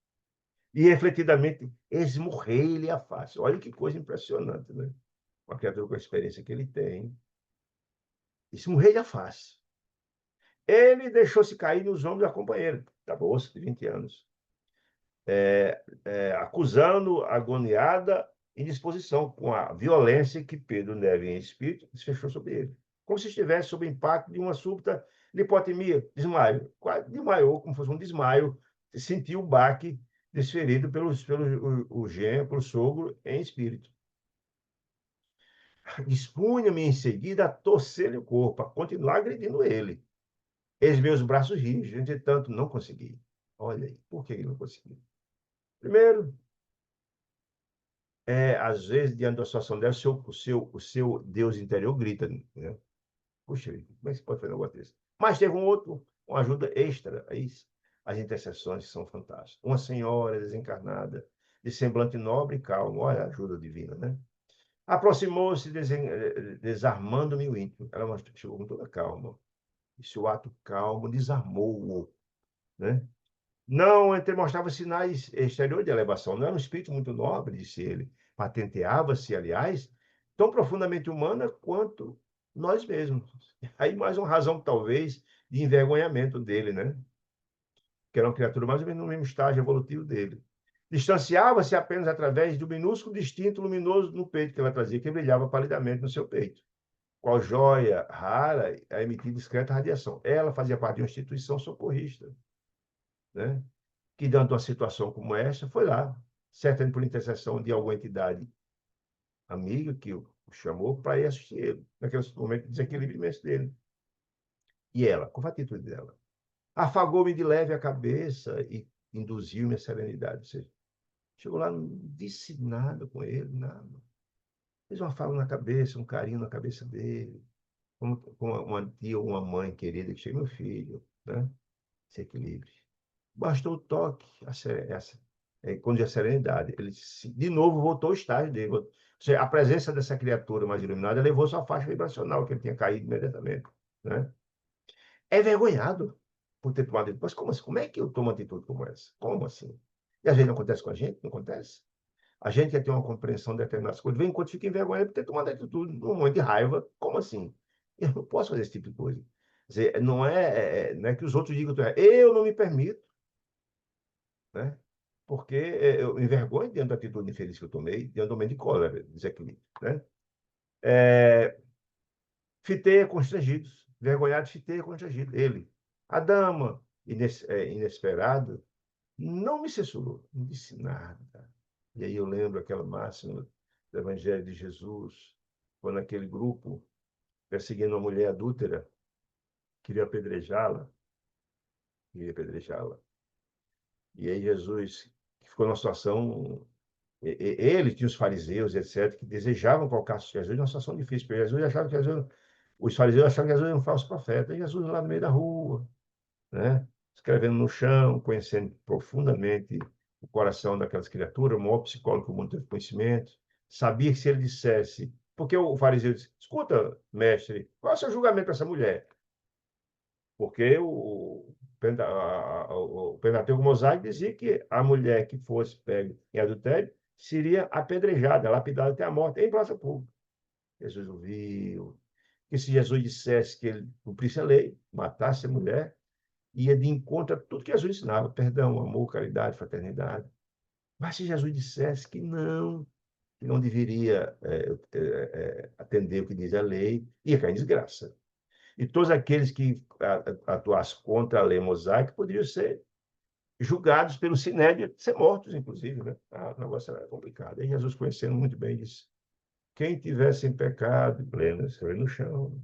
E refletidamente esmurrei-lhe a face. Olha que coisa impressionante, né? Uma criatura com a experiência que ele tem. Esmurrei-lhe a face. Ele deixou-se cair nos ombros da companheira, da moça de 20 anos, acusando agoniada indisposição com a violência que Pedro Neve em espírito desfechou sobre ele, como se estivesse sob o impacto de uma súbita lipotimia, desmaio, quase desmaiou, como fosse um desmaio, sentiu o baque desferido pelo genro, pelo sogro em espírito. Dispunha-me em seguida a torcer-lhe o corpo, a continuar agredindo ele. Eis meus braços rígidos, entretanto, não consegui. Olha aí, por que ele não conseguiu? Primeiro, às vezes, diante da situação dela, o seu Deus interior grita, né? Puxa, como é que você pode fazer um negócio desse? Mas teve uma ajuda extra a isso. as intercessões são fantásticas. Uma senhora desencarnada, de semblante nobre e calmo, olha a ajuda divina, né? Aproximou-se, desarmando-me o íntimo. Ela chegou com toda calma. E seu ato calmo desarmou-o, né? Não mostrava sinais exteriores de elevação. Não era um espírito muito nobre, disse ele. Patenteava-se, aliás, tão profundamente humana quanto nós mesmos. Aí mais uma razão, talvez, de envergonhamento dele, né? Que era uma criatura mais ou menos no mesmo estágio evolutivo dele. Distanciava-se apenas através do minúsculo distinto luminoso no peito que ela trazia, que brilhava palidamente no seu peito. Qual joia rara a emitir discreta radiação. Ela fazia parte de uma instituição socorrista, né? Que, diante de uma situação como esta, foi lá, certamente por intercessão de alguma entidade amiga que o chamou para ir assistir ele, naquele momento de desequilíbrio imenso dele. E ela, com a atitude dela, afagou-me de leve a cabeça e induziu-me a serenidade. Ou seja, chegou lá, não disse nada com ele, nada. Fez uma fala na cabeça, um carinho na cabeça dele, como uma tia ou uma mãe querida que chega, meu filho, né? Se equilibre. Bastou o toque, quando a serenidade. Ele de novo voltou ao estágio dele. Ou seja, a presença dessa criatura mais iluminada levou sua faixa vibracional, que ele tinha caído imediatamente, né? É envergonhado por ter tomado atitude. Mas como assim? Como é que eu tomo atitude como essa? Como assim? E às vezes não acontece com a gente, não acontece. A gente quer ter uma compreensão de determinadas coisas, vem enquanto fica envergonhado por ter tomado atitude, um monte de raiva. Como assim? Eu não posso fazer esse tipo de coisa. Quer dizer, não é que os outros digam, eu não me permito, né? Porque eu me envergonho diante da atitude infeliz que eu tomei, diante do momento de cólera, desequilíbrio, né? É, fitei constrangidos, envergonhado, fitei constrangido. Ele, a dama, inesperado, não me censurou, não disse nada. E aí eu lembro aquela máxima do Evangelho de Jesus, quando aquele grupo, perseguindo uma mulher adúltera, queria apedrejá-la, queria apedrejá-la. E aí Jesus, que ficou numa situação, ele tinha os fariseus, etc., que desejavam colocar Jesus numa situação difícil, porque Jesus achava que Jesus, os fariseus achavam que Jesus era um falso profeta. E Jesus lá no meio da rua, né? Escrevendo no chão, conhecendo profundamente o coração daquelas criaturas, o maior psicólogo que o mundo teve conhecimento, sabia que se ele dissesse, porque o fariseu disse, escuta, mestre, qual é o seu julgamento para essa mulher? Porque o Pentateuco Mosaico dizia que a mulher que fosse pega em adultério seria apedrejada, lapidada até a morte em praça pública. Jesus ouviu que se Jesus dissesse que ele cumprisse a lei, matasse a mulher, ia de encontro a tudo que Jesus ensinava, perdão, amor, caridade, fraternidade. Mas se Jesus dissesse que não deveria atender o que diz a lei, ia cair em desgraça. E todos aqueles que atuassem contra a lei mosaica poderiam ser julgados pelo Sinédrio, ser mortos, inclusive, né? O negócio era complicado. E Jesus, conhecendo muito bem, disse, quem tiver sem pecado, pleno, escreve no chão.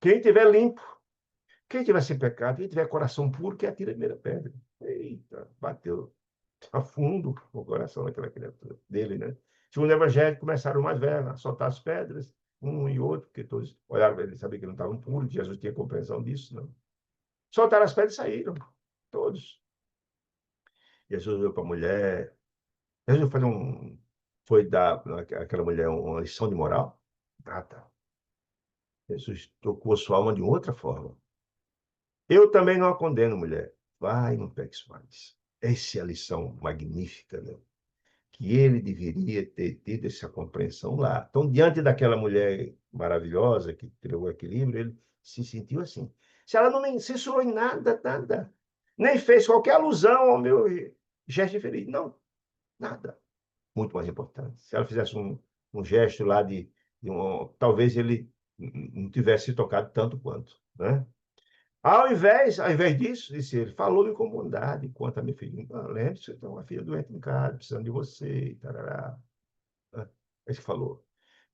Quem tiver limpo, quem tiver sem pecado, quem tiver coração puro, que atira a primeira pedra. Eita, bateu a fundo o coração daquela criatura dele, né? Segundo o Evangelho, começaram mais velhos a soltar as pedras, um e outro, porque todos olharam para ele, sabiam que não estavam puros, Jesus tinha compreensão disso, não. Soltaram as pedras e saíram, todos. Jesus olhou para a mulher, Jesus foi dar àquela mulher uma lição de moral, nada. Jesus tocou a sua alma de outra forma. Eu também não a condeno, mulher. Vai, não peques mais. Essa é a lição magnífica, né? Que ele deveria ter tido essa compreensão lá. Então, diante daquela mulher maravilhosa que criou o equilíbrio, ele se sentiu assim. Se ela não me censurou em nada, nada, nem fez qualquer alusão ao meu gesto infeliz, não, nada. Muito mais importante. Se ela fizesse um gesto lá talvez ele não tivesse se tocado tanto quanto, né? Ao invés disso, disse ele, falou-me com bondade quanto a minha filha. Lembre-se, você tem uma filha doente em casa, precisando de você, tarará. É isso que falou.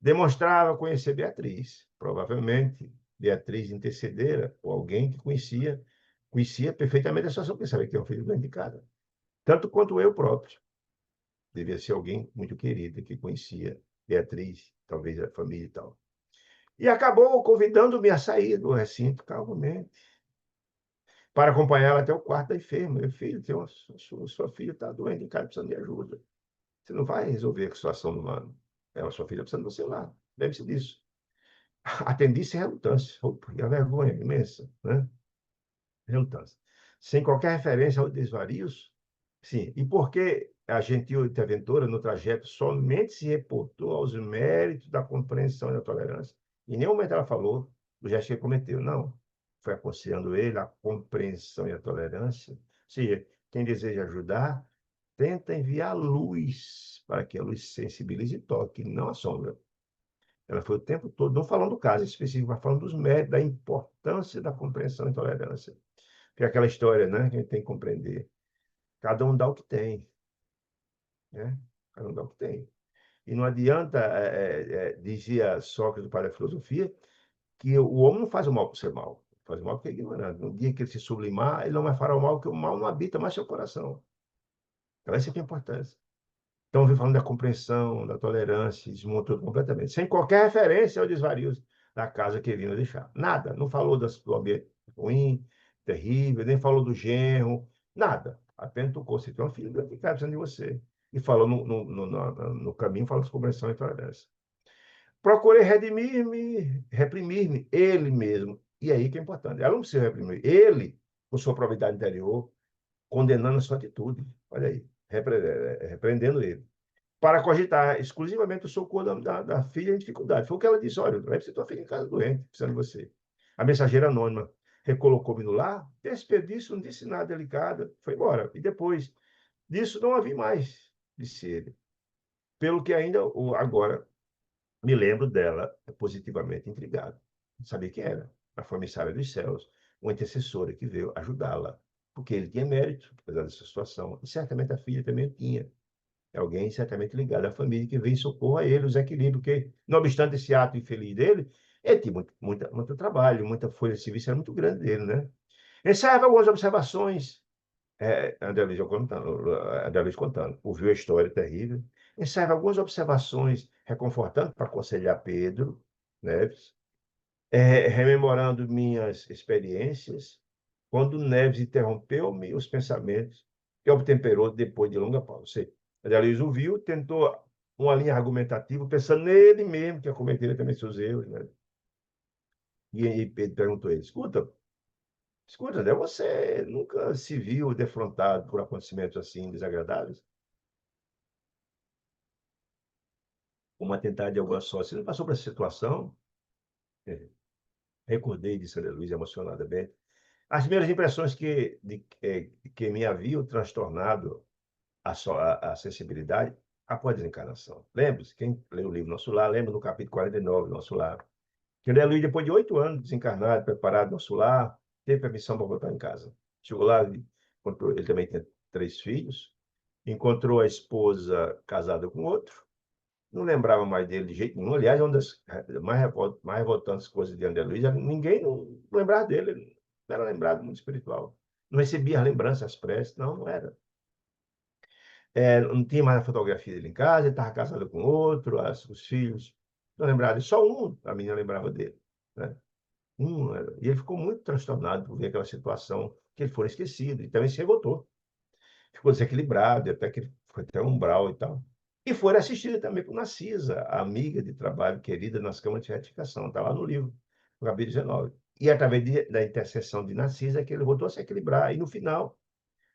Demonstrava conhecer Beatriz. Provavelmente, Beatriz intercedera ou alguém que conhecia perfeitamente a situação, porque sabia que é um filho doente em casa. Tanto quanto eu próprio. Devia ser alguém muito querido, que conhecia Beatriz, talvez a família e tal. E acabou convidando-me a sair do recinto calmamente. para acompanhá-la até o quarto da enferma. Meu filho, sua filha está doente em casa, precisando de ajuda. Você não vai resolver a situação do humano. Ela, sua filha, precisa do seu lado. Lembre-se disso. Atendi sem relutância. Opa, e a vergonha imensa, né? Relutância. Sem qualquer referência aos desvarios. Sim. E por que a gentil interventora, no trajeto, somente se reportou aos méritos da compreensão e da tolerância? Em nenhum momento ela falou do gesto que ele cometeu. Não. Foi aconselhando ele a compreensão e a tolerância. Ou seja, quem deseja ajudar, tenta enviar luz para que a luz sensibilize e toque, não a sombra. Ela foi o tempo todo, não falando do caso específico, mas falando dos méritos, da importância da compreensão e tolerância. Que é aquela história, né, que a gente tem que compreender. Cada um dá o que tem, né? Cada um dá o que tem. E não adianta, dizia Sócrates, o pai da filosofia, que o homem não faz o mal por ser mal, faz o mal porque é ignorante. No dia que ele se sublimar, ele não vai fará o mal, porque o mal não habita mais seu coração. Então, essa é a importância. Então, vem falando da compreensão, da tolerância, desmontou completamente, sem qualquer referência aos desvarios da casa que ele vinha deixar. Nada. Não falou do ambiente ruim, terrível, nem falou do genro, nada. Apenas tocou. Você tem um filho grande que está precisando de você. E falou no caminho, falou de compreensão e tolerância. Procurei redimir-me, reprimir-me, ele mesmo. E aí que é importante. Ela não precisa reprimir. Ele, com sua probidade interior, condenando a sua atitude. Olha aí, repreendendo ele para cogitar exclusivamente o socorro da filha em dificuldade. Foi o que ela disse: olha, leve tua filha em casa doente, precisando de você. A mensageira anônima recolocou-me no lar, despediu-se, não disse nada delicado, foi embora. E depois disso não havia mais, disse ele. Pelo que ainda agora me lembro dela positivamente intrigado. Não sabia quem era. A foi emissária dos céus, uma intercessora que veio ajudá-la, porque ele tinha mérito, apesar dessa situação. E certamente a filha também tinha. É alguém certamente ligado à família que vem em socorro a ele, os equilíbrios, porque, não obstante esse ato infeliz dele, ele tinha muito trabalho, muita folha de serviço, era muito grande dele, né? Encerra algumas observações, André Luiz contando, ouviu a história terrível, encerra algumas observações reconfortantes para aconselhar Pedro Neves, rememorando minhas experiências, quando Neves interrompeu-me os pensamentos que obtemperou depois de longa pausa. Você, Luiz ouviu, tentou uma linha argumentativa, pensando nele mesmo, que ia cometer também seus erros. Né? E Pedro perguntou a ele: escuta, André, você nunca se viu defrontado por acontecimentos assim desagradáveis? Como atentado de alguma sorte. Você não passou por essa situação? É. Recordei, disse André Luiz, emocionadamente. As primeiras impressões que me haviam transtornado a sensibilidade após a desencarnação. Lembre-se, quem lê o livro Nosso Lar, lembra no capítulo 49 do Nosso Lar, que André Luiz, depois de 8 anos desencarnado, preparado no Nosso Lar, teve permissão para voltar em casa. Chegou lá, ele também tinha 3 filhos, encontrou a esposa casada com outro, não lembrava mais dele de jeito nenhum. Aliás, uma das mais revoltantes coisas de André Luiz, ninguém não lembrava dele, ele não era lembrado muito espiritual. Não recebia as lembranças, as preces, não era. Não tinha mais a fotografia dele em casa, ele estava casado com outro, os filhos não lembravam, só a menina lembrava dele. Né? E ele ficou muito transtornado por ver aquela situação, que ele foi esquecido, e também se revoltou. Ficou desequilibrado, até que ele foi até um umbral e tal. E foi assistido também por Narcisa, a amiga de trabalho querida nas câmaras de retificação, está lá no livro, no capítulo 19. E através da intercessão de Narcisa é que ele voltou a se equilibrar. E no final,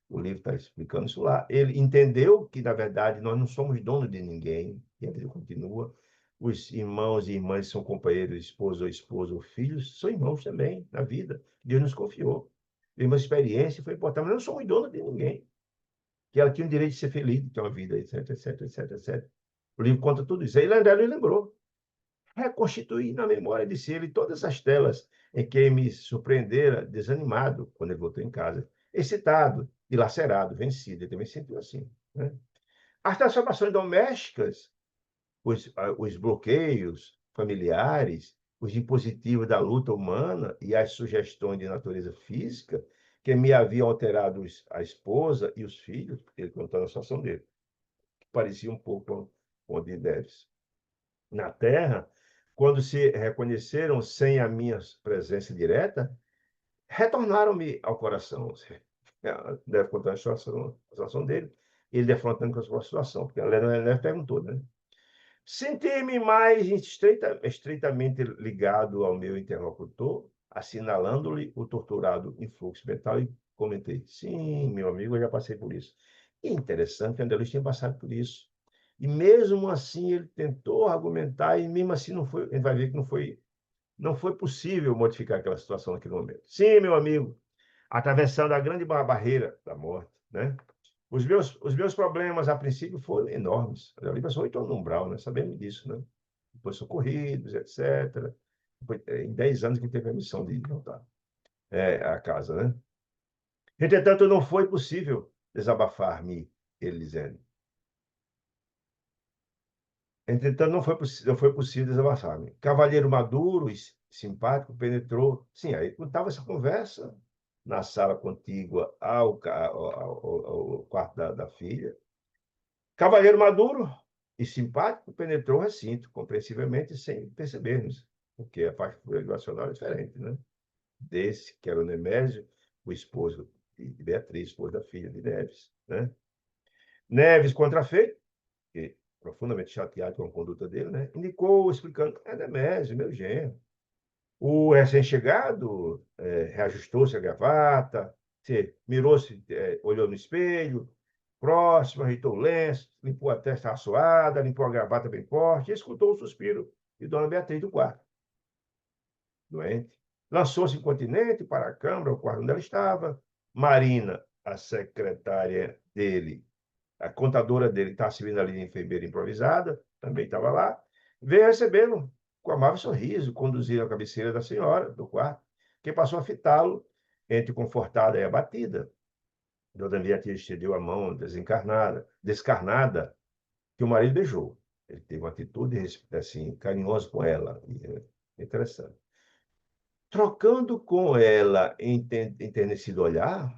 o livro está explicando isso lá. Ele entendeu que, na verdade, nós não somos donos de ninguém, e a vida continua. Os irmãos e irmãs são companheiros, esposo ou filhos, são irmãos também na vida. Deus nos confiou. Vimos experiência, foi importante, mas não somos donos de ninguém. Que ela tinha o direito de ser feliz, de ter uma vida, etc, etc, etc, etc. O livro conta tudo isso. Aí Landry lembrou. Reconstituir na memória de si ele todas as telas em que me surpreendera desanimado quando ele voltou em casa, excitado, dilacerado, vencido. Ele também sentiu assim. Né? As transformações domésticas, os bloqueios familiares, os dispositivos da luta humana e as sugestões de natureza física que me haviam alterado a esposa e os filhos, porque ele contou a situação dele, que parecia um pouco com o de Neves. Na Terra, quando se reconheceram sem a minha presença direta, retornaram-me ao coração. Deve contar a situação dele, ele defrontando com a sua situação, porque a Helena perguntou, né? Senti-me mais estreitamente ligado ao meu interlocutor, assinalando-lhe o torturado influxo mental e comentei: sim, meu amigo, eu já passei por isso. E interessante que André Luiz tinha passado por isso. E mesmo assim ele tentou argumentar e mesmo assim não foi, ele vai ver que não foi possível modificar aquela situação naquele momento. Sim, meu amigo, atravessando a grande barreira da morte, né? Os meus problemas, a princípio, foram enormes. Ali passou 8 anos no umbral, né? Sabemos disso, né? Depois socorridos, etc. Em 10 anos que teve a missão de voltar à casa, né? Entretanto, não foi possível desabafar-me, ele dizendo. Entretanto, não foi possível desabafar-me. Cavalheiro maduro e simpático penetrou. Sim, aí estava essa conversa na sala contígua ao quarto da filha. Cavalheiro maduro e simpático penetrou o recinto, compreensivelmente, sem percebermos, porque a parte educacional é diferente, né? Desse, que era o Nemésio, o esposo de Beatriz, esposo da filha de Neves, né? Neves, contrafeito, que profundamente chateado com a conduta dele, né? Indicou, explicando: é Nemésio, meu genro. O recém-chegado reajustou-se a gravata, mirou-se, olhou no espelho, próximo, ajeitou o lenço, limpou a testa assoada, limpou a gravata bem forte e escutou o suspiro de Dona Beatriz do quarto, doente. Lançou-se incontinente para a câmara, o quarto onde ela estava. Marina, a secretária dele, a contadora dele, estava servindo ali de enfermeira improvisada, também estava lá, veio recebê-lo com amável sorriso, conduzido à cabeceira da senhora do quarto, que passou a fitá-lo entre confortada e abatida. Dona Beatriz estendeu a mão descarnada, que o marido beijou. Ele teve uma atitude assim, carinhosa com ela. Interessante. Trocando com ela enternecido olhar,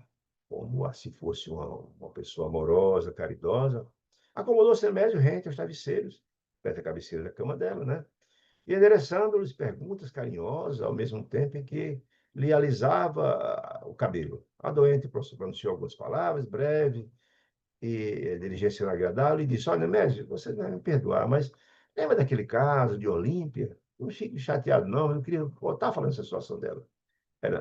como se fosse uma pessoa amorosa, caridosa, acomodou-se Nemésio rente aos travesseiros, perto da cabeceira da cama dela, né? E endereçando-lhes perguntas carinhosas, ao mesmo tempo em que lhe alisava o cabelo. A doente pronunciou algumas palavras, breve, e diligência agradável, e disse: olha, Nemésio, você deve me perdoar, mas lembra daquele caso de Olímpia? Não fique chateado, não, eu não queria voltar falando essa situação dela.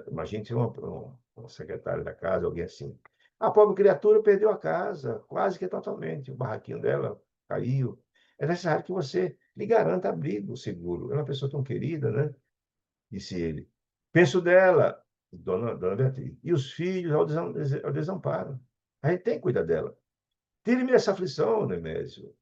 Imagine ser uma secretária da casa, alguém assim. A pobre criatura perdeu a casa, quase que totalmente. O barraquinho dela caiu. É necessário que você lhe garanta abrigo seguro. É uma pessoa tão querida, né? Disse ele. Penso dela, dona Beatriz, e os filhos ao desamparo. A gente tem que cuidar dela. Tire-me essa aflição, Nemésio.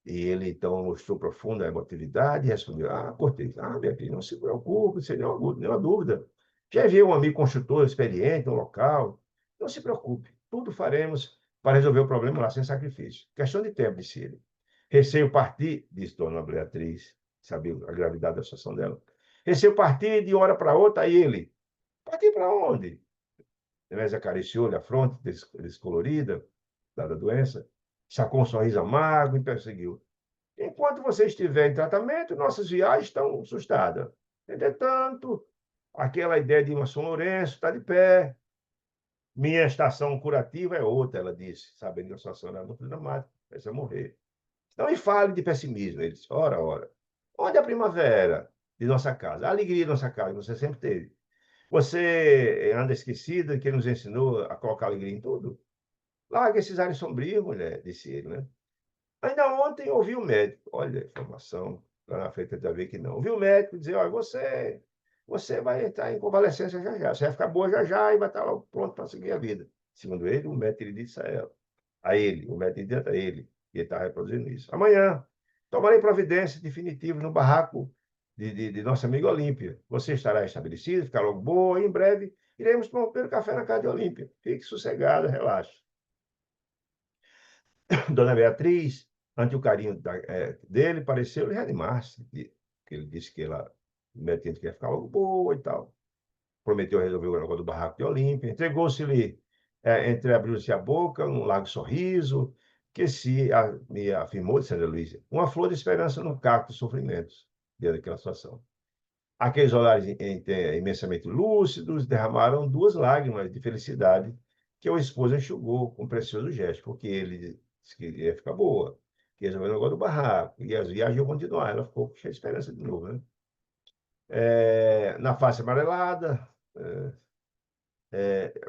E ele, então, mostrou profunda emotividade e respondeu: cortês. Beatriz, não se preocupe, sem nenhuma dúvida. Já enviei um amigo construtor experiente no local. Não se preocupe, tudo faremos para resolver o problema lá sem sacrifício. Questão de tempo, disse ele. Receio partir, disse Dona Beatriz, sabia a gravidade da situação dela. Receio partir de hora para outra, aí ele. Partir para onde? Nemésio acariciou-lhe a fronte descolorida, dada a doença, sacou um sorriso amargo e perseguiu: enquanto você estiver em tratamento, nossas viagens estão assustadas. Entretanto, aquela ideia de uma São Lourenço está de pé. Minha estação curativa é outra, ela disse, sabendo que a situação era muito dramática, precisa morrer. Não me fale de pessimismo, ele disse. Ora, ora. Onde é a primavera de nossa casa? A alegria de nossa casa, que você sempre teve. Você anda esquecida que ele nos ensinou a colocar alegria em tudo? Larga esses ares sombrios, mulher, disse ele, né? Ainda ontem ouvi o médico, olha a informação, lá na frente da ver que não. Ouvi o médico dizer: olha, você vai entrar em convalescência já já, você vai ficar boa já já e vai estar lá pronto para seguir a vida. Segundo ele, o médico ele disse a ela, o médico disse a ele, e ele está reproduzindo isso. Amanhã, tomarei providência definitiva no barraco de nossa amiga Olímpia. Você estará estabelecido, ficará logo boa, e em breve iremos tomar o primeiro café na casa de Olímpia. Fique sossegada, relaxe. Dona Beatriz, ante o carinho dele, pareceu-lhe reanimar-se. Ele disse que ela, metendo que ia ficar logo boa e tal. Prometeu resolver o negócio do barraco de Olímpia. Entregou-se-lhe, entreabriu-se a boca, um largo sorriso, que me afirmou, disse Ana Luísa, uma flor de esperança no cacto dos sofrimentos, dentro daquela situação. Aqueles olhares imensamente lúcidos derramaram duas lágrimas de felicidade que o esposo enxugou com um precioso gesto, porque ele disse que ia ficar boa, que ia resolver o negócio do barraco, e as viagens iam continuar. Ela ficou cheia de esperança de novo, né? Na face amarelada,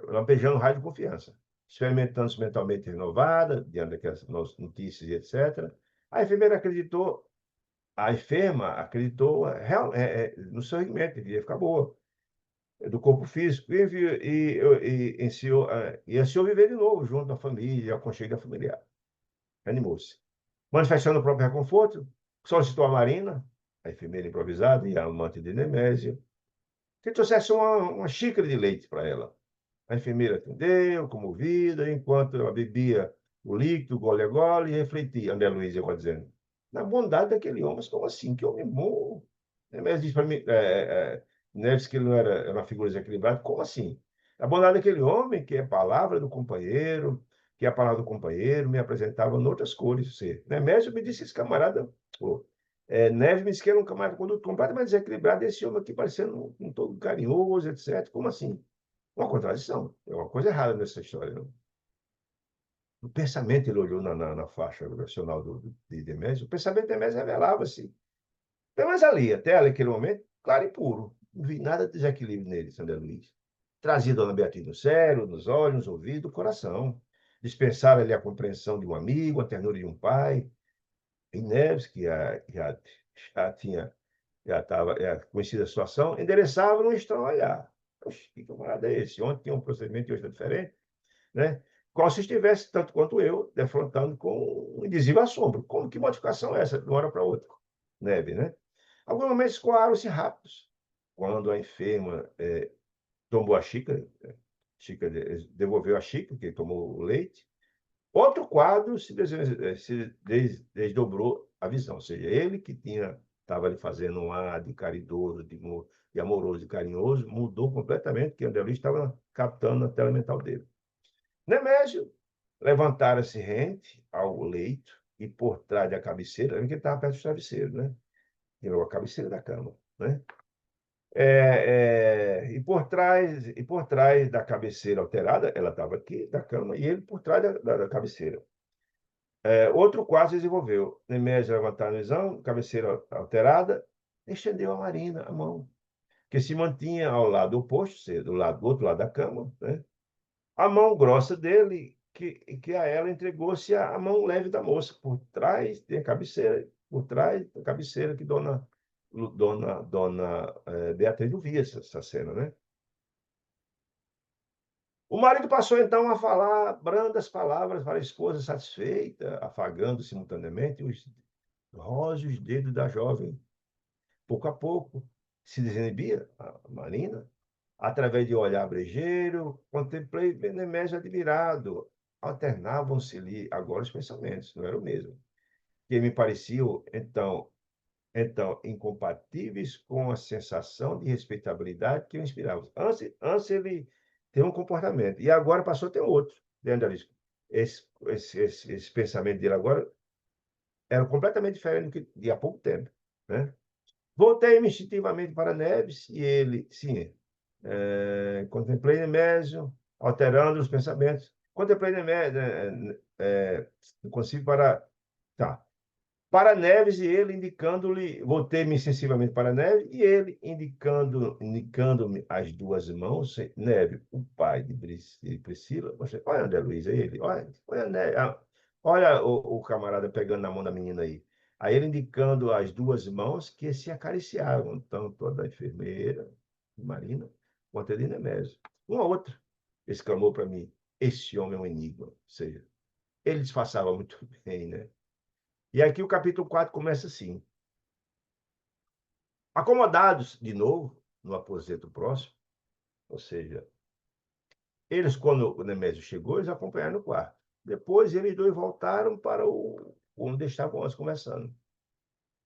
lampejando o raio de confiança, experimentando-se mentalmente renovada, diante daquelas notícias e etc. A enfermeira acreditou, a enferma acreditou no seu segmento, que ia ficar boa, do corpo físico, e ansiou viver de novo, junto à família, ao aconchego familiar. Animou-se. Manifestando o próprio reconforto, solicitou a Marina, a enfermeira improvisada e a amante de Nemésio, que trouxesse uma xícara de leite para ela. A enfermeira atendeu, comovida, enquanto ela bebia o líquido, gole a gole, e refletia, André Luiz ia dizendo, na bondade daquele homem, mas como assim? Que homem bom. Neves disse para mim, Neves que ele não era uma figura desequilibrada, como assim? A bondade daquele homem, que é a palavra do companheiro, que é a palavra do companheiro, me apresentava em outras cores. Você. Neves me disse, esse camarada, pô, Neves me disse que era um camarada completamente desequilibrado, esse homem aqui parecendo um todo carinhoso, etc. Como assim? Uma contradição. É uma coisa errada nessa história. Não? O pensamento, ele olhou na faixa vibracional de Demésio, o pensamento de Demésio revelava-se. Pelo menos ali, até ali, aquele momento, claro e puro. Não vi nada de desequilíbrio nele, Sandra Luiz. Trazia Dona Beatriz no cérebro, nos olhos, nos ouvidos, no coração. Dispensava ali a compreensão de um amigo, a ternura de um pai. E Neves, que já tinha, já estava conhecida a situação, endereçava num estranho olhar. Oxe, que camarada é esse? Ontem tinha um procedimento e hoje está diferente, né? Como se estivesse, tanto quanto eu, defrontando com um indizível assombro. Como que modificação é essa, de uma hora para outra? Neve, né? Alguns momentos escoaram-se rápidos. Quando a enferma tomou a xícara, devolveu a xícara, que tomou o leite, outro quadro desdobrou a visão. Ou seja, ele que estava ali fazendo um ar de caridoso, de amoroso e carinhoso, mudou completamente, que André Luiz estava captando na tela mental dele. Nemésio levantara-se rente ao leito e por trás da cabeceira, lembra que ele estava perto do travesseiro, né? Tirou a cabeceira da cama, né? E por trás da cabeceira alterada, ela estava aqui da cama e ele por trás da cabeceira. Outro quadro se desenvolveu. Nemésio levantar a visão, cabeceira alterada, estendeu a Marina a mão, que se mantinha ao lado oposto, do outro lado da cama, né? A mão grossa dele, que a ela entregou-se a mão leve da moça. Por trás tem a cabeceira, por trás da cabeceira que dona Beatriz não via essa cena, né? O marido passou então a falar brandas palavras para a esposa satisfeita, afagando simultaneamente os róseos dedos da jovem. Pouco a pouco, se desinibia a Marina. Através de um olhar brejeiro, contemplei Benemérito admirado. Alternavam-se-lhe agora os pensamentos, não era o mesmo. Que me pareciam, então incompatíveis com a sensação de respeitabilidade que eu inspirava. Antes ele tem um comportamento, e agora passou a ter outro, dentro da lista. Esse pensamento dele agora era completamente diferente do que de há pouco tempo, né? Voltei-me instintivamente para Neves e ele, sim, contemplei Nemésio, alterando os pensamentos. Contemplei Nemésio, não consigo para. Tá. Para Neves e ele indicando-lhe, voltei-me insensivamente para Neves e ele indicando-me as duas mãos, Neve, o pai de Priscila, olha André Luiz, é ele, olha, olha o camarada pegando na mão da menina aí. Aí ele indicando as duas mãos que se acariciavam, tanto a da enfermeira, Marina, quanto a de Nemésio. Uma outra exclamou para mim, esse homem é um enigma, ou seja, ele disfarçava muito bem, né? E aqui o capítulo 4 começa assim. Acomodados de novo no aposento próximo, ou seja, eles, quando o Nemésio chegou, eles acompanharam no quarto. Depois, eles dois voltaram para onde estavam antes conversando.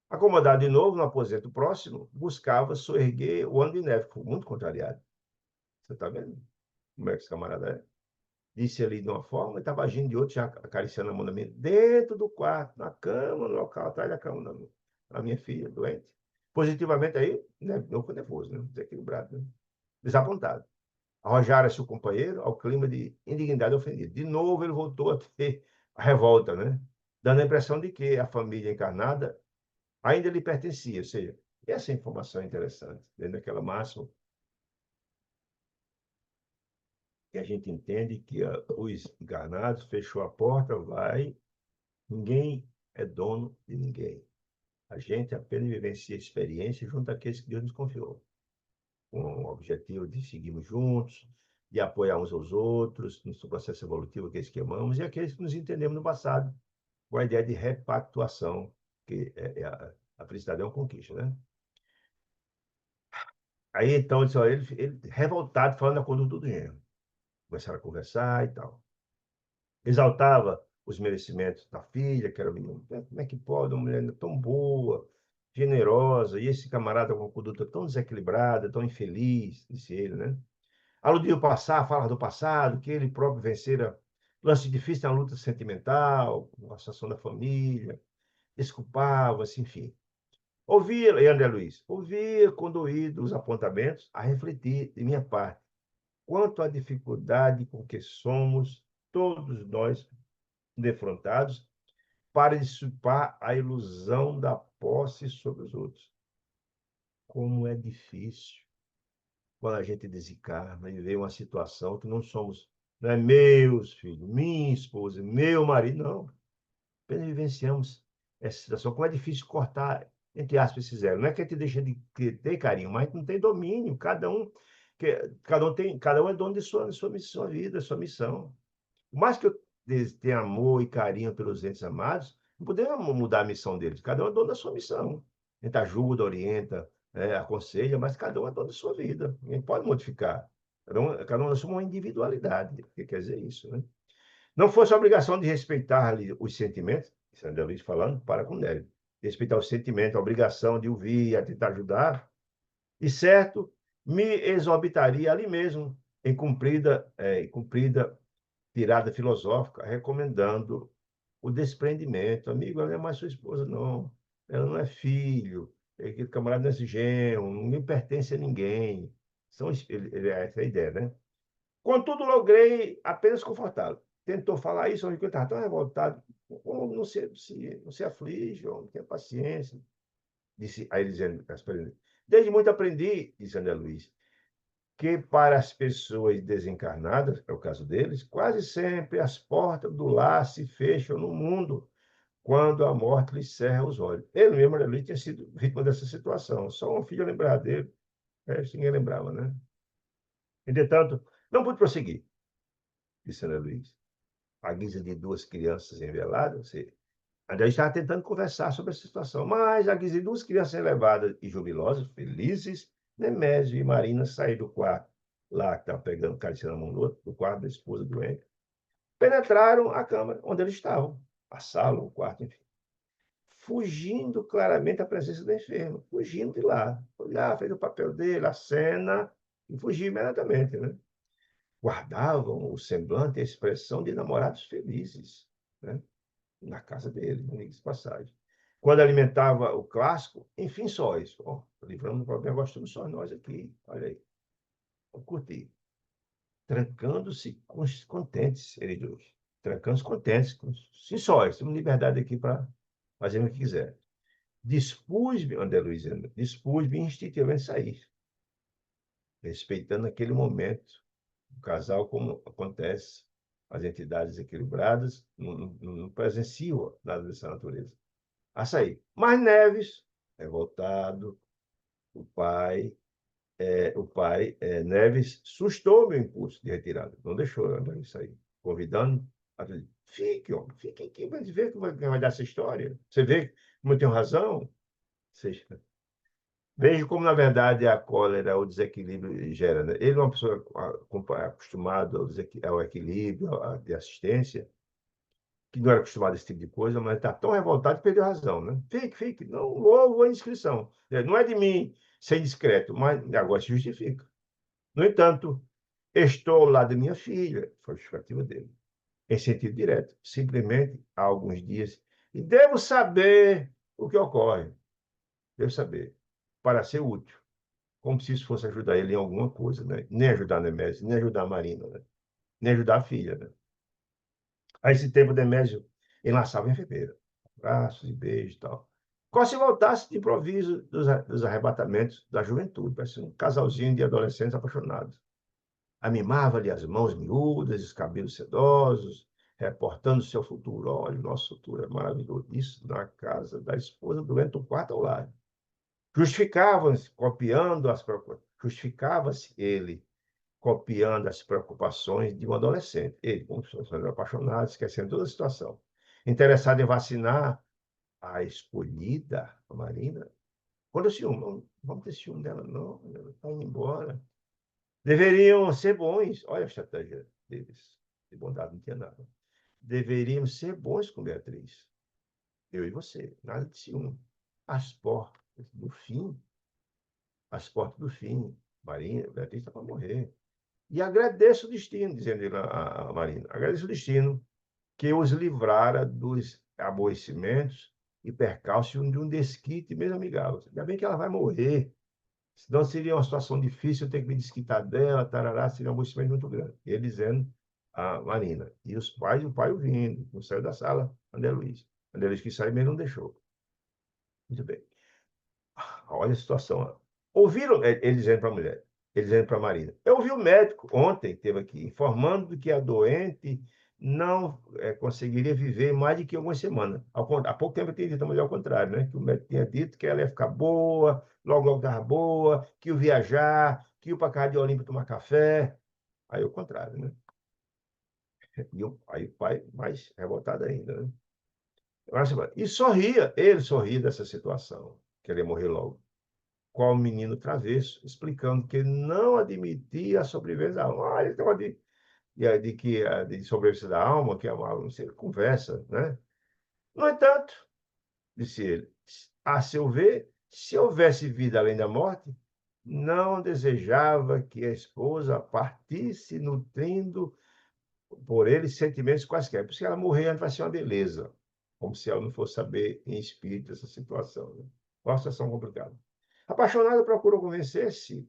Acomodado de novo no aposento próximo, buscava soerguer o ano de neve, muito contrariado. Você está vendo como é que esse camarada é? Disse ali de uma forma e estava agindo de outra, já acariciando a mão da minha, dentro do quarto, na cama, no local atrás da cama da minha filha, doente. Positivamente aí, né, não foi nervoso, né? Desequilibrado, né? Desapontado. Arrojara-se o companheiro ao clima de indignidade ofendida. De novo, ele voltou a ter a revolta, né? Dando a impressão de que a família encarnada ainda lhe pertencia. Ou seja, essa informação é interessante, dentro daquela máxima, que a gente entende que os encarnados fechou a porta, vai, ninguém é dono de ninguém. A gente apenas vivencia a experiência junto àqueles que Deus nos confiou, com o objetivo de seguirmos juntos, de apoiar uns aos outros, no seu processo evolutivo, aqueles que amamos, e aqueles que nos entendemos no passado, com a ideia de repactuação, que a felicidade é uma conquista, né? Aí, então, ele revoltado, falando da conduta do genro. Começaram a conversar e tal. Exaltava os merecimentos da filha, que era menina. Como é que pode uma mulher tão boa, generosa, e esse camarada com uma conduta tão desequilibrada, tão infeliz, disse ele, né? Aludia ao passado, falava do passado, que ele próprio vencera lance difícil na luta sentimental, com a situação da família, desculpava-se, enfim. Ouvia, e André Luiz, ouvia condoído os apontamentos, a refletir de minha parte, quanto à dificuldade com que somos todos nós defrontados para dissipar a ilusão da posse sobre os outros. Como é difícil quando a gente desencarna e vê uma situação que não somos, não é meus filhos, minha esposa, meu marido, não. Apenas vivenciamos essa situação. Como é difícil cortar, entre aspas, esse zero. Não é que a gente deixa de ter carinho, mas não tem domínio. Cada um é dono de sua vida, de sua missão. Por mais que eu tenha amor e carinho pelos entes amados, não podemos mudar a missão deles. Cada um é dono da sua missão. A gente ajuda, orienta, aconselha, mas cada um é dono da sua vida. Ninguém pode modificar. Cada um nós somos uma individualidade. O que quer dizer isso, né? Não fosse a obrigação de respeitar-lhe os sentimentos, isso é André Luiz falando, para com Nélio. Respeitar os sentimentos, a obrigação de ouvir, a tentar ajudar, e certo, me exorbitaria ali mesmo, em cumprida tirada filosófica, recomendando o desprendimento. Amigo, ela não é mais sua esposa, não. Ela não é filho. Aquele camarada não é genro, não pertence a ninguém. Essa é a ideia, né? Contudo, logrei apenas confortá-lo. Tentou falar isso, eu estava tão revoltado. Não se aflige, homem, tenha paciência. Disse, aí ele dizendo, desde muito aprendi, disse André Luiz, que para as pessoas desencarnadas, é o caso deles, quase sempre as portas do lar se fecham no mundo quando a morte lhe cerra os olhos. Ele mesmo, André Luiz, tinha sido vítima dessa situação. Só um filho lembrava dele, ninguém lembrava, né? Entretanto, não pude prosseguir, disse André Luiz. À guisa de duas crianças enveladas, André estava tentando conversar sobre essa situação, mas à guisa de duas crianças elevadas e jubilosas, felizes, Nemésio e Marina saíram do quarto, lá que estava pegando carícia na mão do outro, do quarto da esposa doente, penetraram a câmara onde eles estavam, a sala, o quarto, enfim, fugindo claramente da presença da enferma, fugindo de lá. Olhar, fez o papel dele, a cena, e fugiu imediatamente, né? Guardavam o semblante e a expressão de namorados felizes, né? Na casa dele, no de passagem. Quando alimentava o clássico, enfim, só isso. Ó, livramos do problema, gostamos só nós aqui. Olha aí, vamos curtir. Trancando-se contentes, ele diz. Trancando-se contentes, sim, só, temos liberdade aqui para fazer o que quiser. Dispus-me, André Luiz, dispus-me instintivamente a sair, respeitando aquele momento. O casal, como acontece, as entidades equilibradas não presenciam nada dessa natureza. Açaí. Mas Neves, revoltado, o pai, Neves sustou meu impulso de retirada, não deixou André sair, convidando a fique, homem, fique aqui, mas vê que vai dar essa história. Você vê como eu tenho razão? Seja, veja como, na verdade, a cólera, o desequilíbrio gera. Né? Ele é uma pessoa acostumada ao equilíbrio, de assistência, que não era acostumado a esse tipo de coisa, mas está tão revoltado que perdeu a razão, né? Fique, não louvo a inscrição. Não é de mim ser discreto, mas agora se justifica. No entanto, estou ao lado da minha filha, foi a justificativa dele, em sentido direto, simplesmente há alguns dias, e devo saber o que ocorre. Devo saber. para ser útil, como se isso fosse ajudar ele em alguma coisa, né? Nem ajudar a Nemésio, nem ajudar a Marina, né? Nem ajudar a filha, né? A esse tempo, Nemésio enlaçava a enfermeira, abraços e beijos e tal. Como se voltasse de improviso dos arrebatamentos da juventude, parecia um casalzinho de adolescentes apaixonados. Amimava-lhe as mãos miúdas, os cabelos sedosos, reportando seu futuro. Olha, o nosso futuro é maravilhoso. Isso na casa da esposa, durante o quarto ao lado. Justificava-se, copiando as preocupações. Justificava-se ele, copiando as preocupações de um adolescente. Ele, como se fosse apaixonado, esquecendo toda a situação. Interessado em vacinar a escolhida, a Marina. Quando o ciúme, não vamos ter ciúme dela, não, ela está indo embora. Deveriam ser bons. Olha a estratégia deles. De bondade, não tinha nada. Deveríamos ser bons com Beatriz. Eu e você. Nada de ciúme. As portas do fim. As portas do fim. Marinha, Beatriz está para morrer. E agradeço o destino, dizendo ele a Marina. Agradeço o destino que os livrara dos aborrecimentos e percalços de um desquite mesmo amigável. Ainda bem que ela vai morrer. Senão seria uma situação difícil, eu ter que me desquitar dela, tarará, seria um aborrecimento muito grande. Ele dizendo a Marina. E os pais, o pai ouvindo, não saiu da sala, André Luiz. André Luiz quis sair, mas não deixou. Muito bem. Olha a situação. Ouviram, ele dizendo para a mulher, ele dizendo para a Marina. Eu ouvi o médico ontem, esteve aqui, informando que a doente não conseguiria viver mais de que algumas semanas. Há pouco tempo eu tinha dito a mulher ao contrário, né? Que o médico tinha dito que ela ia ficar boa, logo, logo estava boa, que ia viajar, que ia para casa de Olímpia tomar café. Aí o contrário, né? Aí o pai mais revoltado ainda, né? E sorria, ele sorria dessa situação, que ele ia morrer logo. Qual o menino travesso, explicando que não admitia a sobrevivência da alma. Ah, ele tem uma de sobrevivência da alma, que é uma não sei, conversa, né? No entanto, disse ele, a seu ver, se houvesse vida além da morte, não desejava que a esposa partisse nutrindo por ele sentimentos quaisquer. Por isso que ela morrer antes vai ser uma beleza, como se ela não fosse saber em espírito essa situação. Né? Uma situação complicada. Apaixonado, procurou convencer-se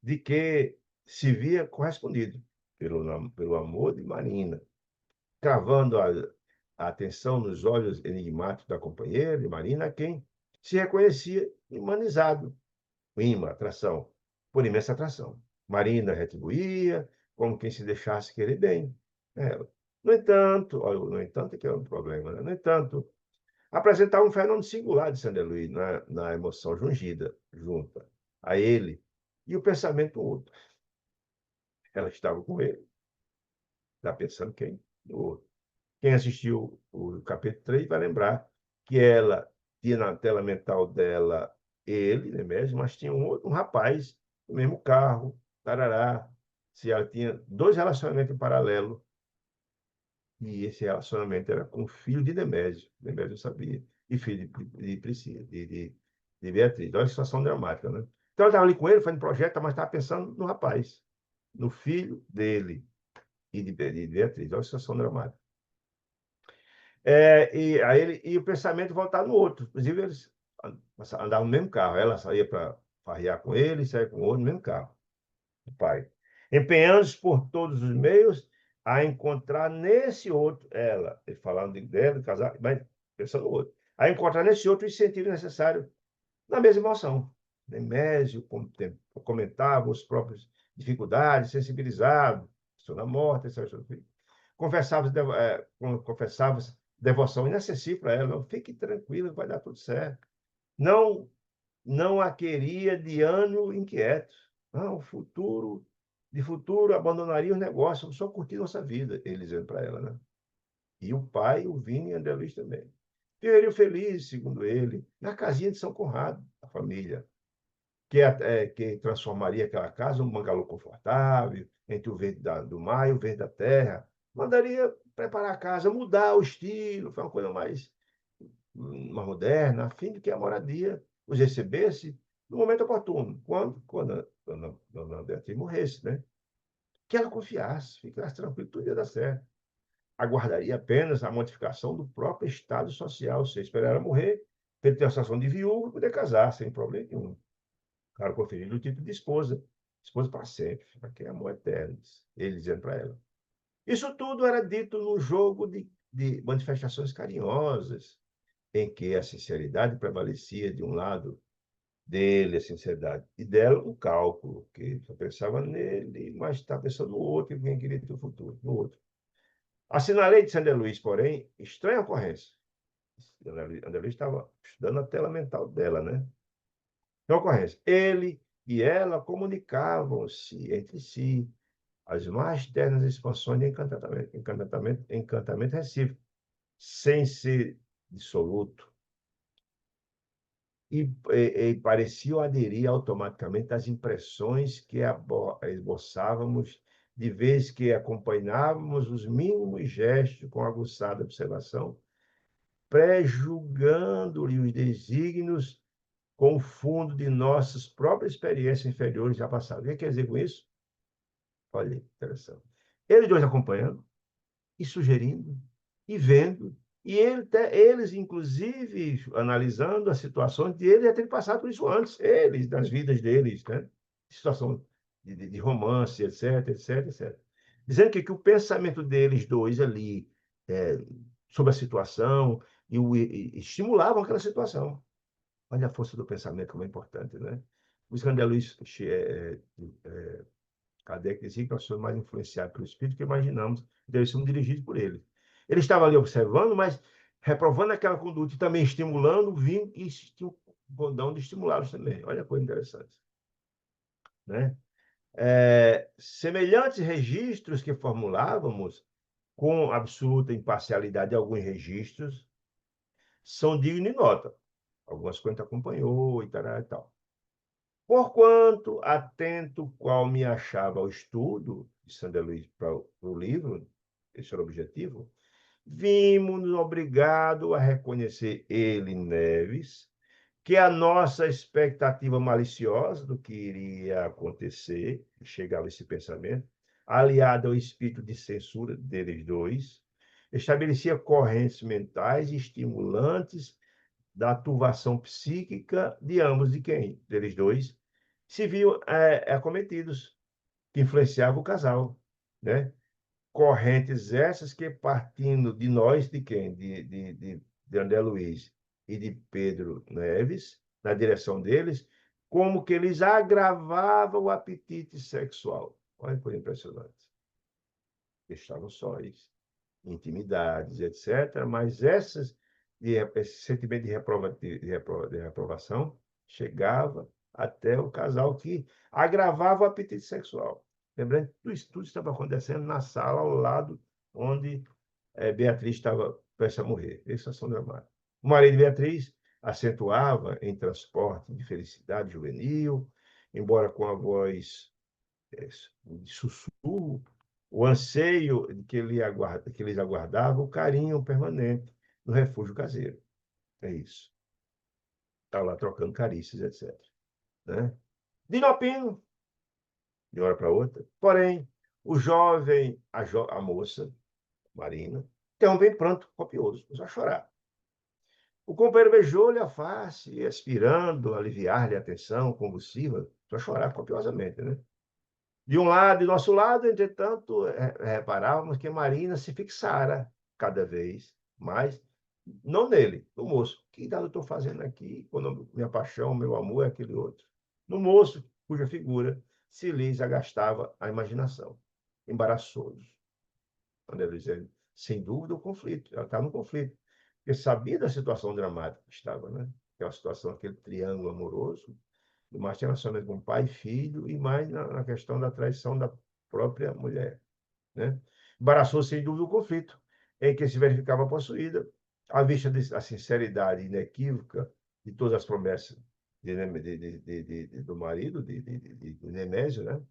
de que se via correspondido pelo amor de Marina, cravando a atenção nos olhos enigmáticos da companheira de Marina, a quem se reconhecia humanizado, o imã, atração, por imensa atração. Marina retribuía, como quem se deixasse querer bem. Ela. No entanto, olha, no entanto, que é um problema, né? No entanto, apresentava um fenômeno singular de Saint Louis na emoção jungida, junta a ele e o pensamento do outro. Ela estava com ele, está pensando quem? No outro. Quem assistiu o capítulo 3 vai lembrar que ela tinha na tela mental dela ele, né, mesmo, mas tinha um rapaz, no mesmo carro, tarará. Se ela tinha dois relacionamentos em paralelo, e esse relacionamento era com o filho de Nemésio. Nemésio sabia. E filho de Priscila, de Beatriz. Olha a situação dramática, né? Então, ela estava ali com ele, fazendo projeto, mas estava pensando no rapaz, no filho dele e de Beatriz. Olha a situação dramática. E o pensamento voltava no outro. Inclusive, eles andavam no mesmo carro. Ela saía para farrear com ele, saía com o outro no mesmo carro. O pai. Empenhando-se por todos os meios a encontrar nesse outro, ela, ele falando dela, de casar, mas pensando no outro, a encontrar nesse outro o incentivo necessário na mesma emoção. Nemésio comentava as próprias dificuldades, sensibilizado, questão da morte, confessava devoção inacessível para ela. Não, fique tranquila, vai dar tudo certo. Não, não a queria de ânimo inquieto. Não, de futuro abandonaria os negócios, só curtir nossa vida, ele dizendo para ela, né? E o pai, o Vini e André Luiz também. Viveriam felizes, segundo ele, na casinha de São Conrado, a família, que transformaria aquela casa num bangalô confortável, entre o verde do mar e o verde da terra. Mandaria preparar a casa, mudar o estilo, foi uma coisa mais moderna, a fim de que a moradia os recebesse no momento oportuno, quando a dona Beatriz morresse, né? Que ela confiasse, ficasse tranquilo, tudo ia dar certo. Aguardaria apenas a modificação do próprio estado social, ou seja, esperar ela morrer, ter a situação de viúva e poder casar, sem problema nenhum. Claro, conferindo o título de esposa. Esposa para sempre, aquele amor eterno. Ele dizendo para ela. Isso tudo era dito num jogo de manifestações carinhosas, em que a sinceridade prevalecia de um lado dele, a sinceridade, e dela o cálculo, que só pensava nele, mas está pensando no outro e quem queria ter o futuro, no outro. Assinalei de Sander Luiz, porém, estranha ocorrência. André Luiz estava estudando a tela mental dela, né? Que ocorrência? Ele e ela comunicavam-se entre si as mais ternas expansões de encantamento recíproco, sem ser dissoluto, e pareciam aderir automaticamente às impressões que esboçávamos de vez que acompanhávamos os mínimos gestos com aguçada observação, pré-julgando-lhe os desígnios com o fundo de nossas próprias experiências inferiores já passadas. O que quer dizer com isso? Olha, interessante. Eles dois acompanhando, e sugerindo, e vendo, e eles, inclusive, analisando as situações de eles já terem passado por isso antes, eles, das vidas deles, né? Situação de romance, etc, etc, etc. Dizendo que o pensamento deles dois ali, é, sobre a situação, e estimulavam aquela situação. Olha a força do pensamento, como é importante, né? O André Luiz Kardec dizia que nós somos mais influenciados pelo Espírito que imaginamos, e devemos ser dirigidos por ele. Ele estava ali observando, mas reprovando aquela conduta e também estimulando, vindo e bondão de estimulá-los também. Olha a coisa interessante. Né? Semelhantes registros que formulávamos, com absoluta imparcialidade, alguns registros são dignos de nota. Algumas coisas acompanhou e tal, e tal. Porquanto, atento qual me achava ao estudo de Sandra Luiz para o livro, esse era o objetivo, vimos-nos obrigados a reconhecer ele, Neves, que a nossa expectativa maliciosa do que iria acontecer, chegava esse pensamento, aliado ao espírito de censura deles dois, estabelecia correntes mentais estimulantes da turvação psíquica de ambos, de quem? Deles dois, se viam acometidos, que influenciavam o casal, né? Correntes essas que, partindo de nós, de quem? De André Luiz e de Pedro Neves, na direção deles, como que eles agravavam o apetite sexual. Olha que coisa impressionante. Estavam sóis, intimidades, etc. Mas esse sentimento de reprovação chegava até o casal, que agravava o apetite sexual. Lembrando que tudo estava acontecendo na sala ao lado onde Beatriz estava prestes a morrer. Essa ação dramática. O marido de Beatriz acentuava em transporte de felicidade juvenil, embora com a voz de sussurro, o anseio que eles aguardavam, o carinho permanente no refúgio caseiro. É isso. Estava lá trocando carícias, etc. Né? Dinopino, de uma hora para outra. Porém, o jovem, a moça, Marina, interrompeu em pranto copioso, começou a chorar. O companheiro beijou-lhe a face, aspirando, aliviar-lhe a tensão convulsiva, começou a chorar copiosamente, né? De um lado e do nosso lado, entretanto, reparávamos que Marina se fixara cada vez mais, não nele, no moço. Que idade eu estou fazendo aqui, quando minha paixão, meu amor é aquele outro? No moço, cuja figura se lhes agastava a imaginação. Embaraçoso. André Luiz, sem dúvida, o conflito. Ela estava no conflito. Porque sabia da situação dramática que estava, né? Aquela situação, aquele triângulo amoroso, mais relacionamento com pai e filho, e mais na questão da traição da própria mulher. Né? Embaraçou, sem dúvida, o conflito, em que se verificava possuída, à vista da sinceridade inequívoca de todas as promessas do marido, de Nemésio, né?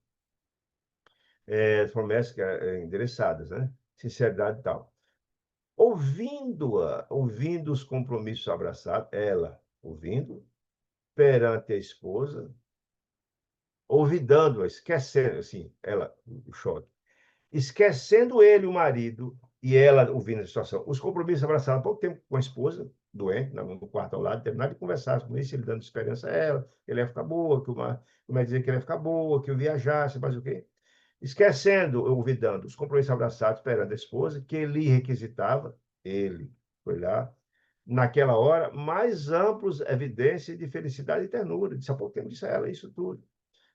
Promessas endereçadas, né? Sinceridade e tal. Ouvindo os compromissos abraçados, ela ouvindo, perante a esposa, olvidando-a, esquecendo, assim, ela, o choque, esquecendo ele, o marido, e ela ouvindo a situação, os compromissos abraçados há pouco tempo com a esposa, doente, no quarto ao lado, terminar de conversar com isso, ele dando esperança a ela, que ele ia ficar boa, que o médico dizia que ele ia ficar boa, que eu viajasse, mas o quê? Esquecendo, olvidando os compromissos abraçados, esperando a esposa, que ele requisitava, ele foi lá, naquela hora, mais amplos evidências de felicidade e ternura. Disse há pouco tempo, disse a ela isso tudo.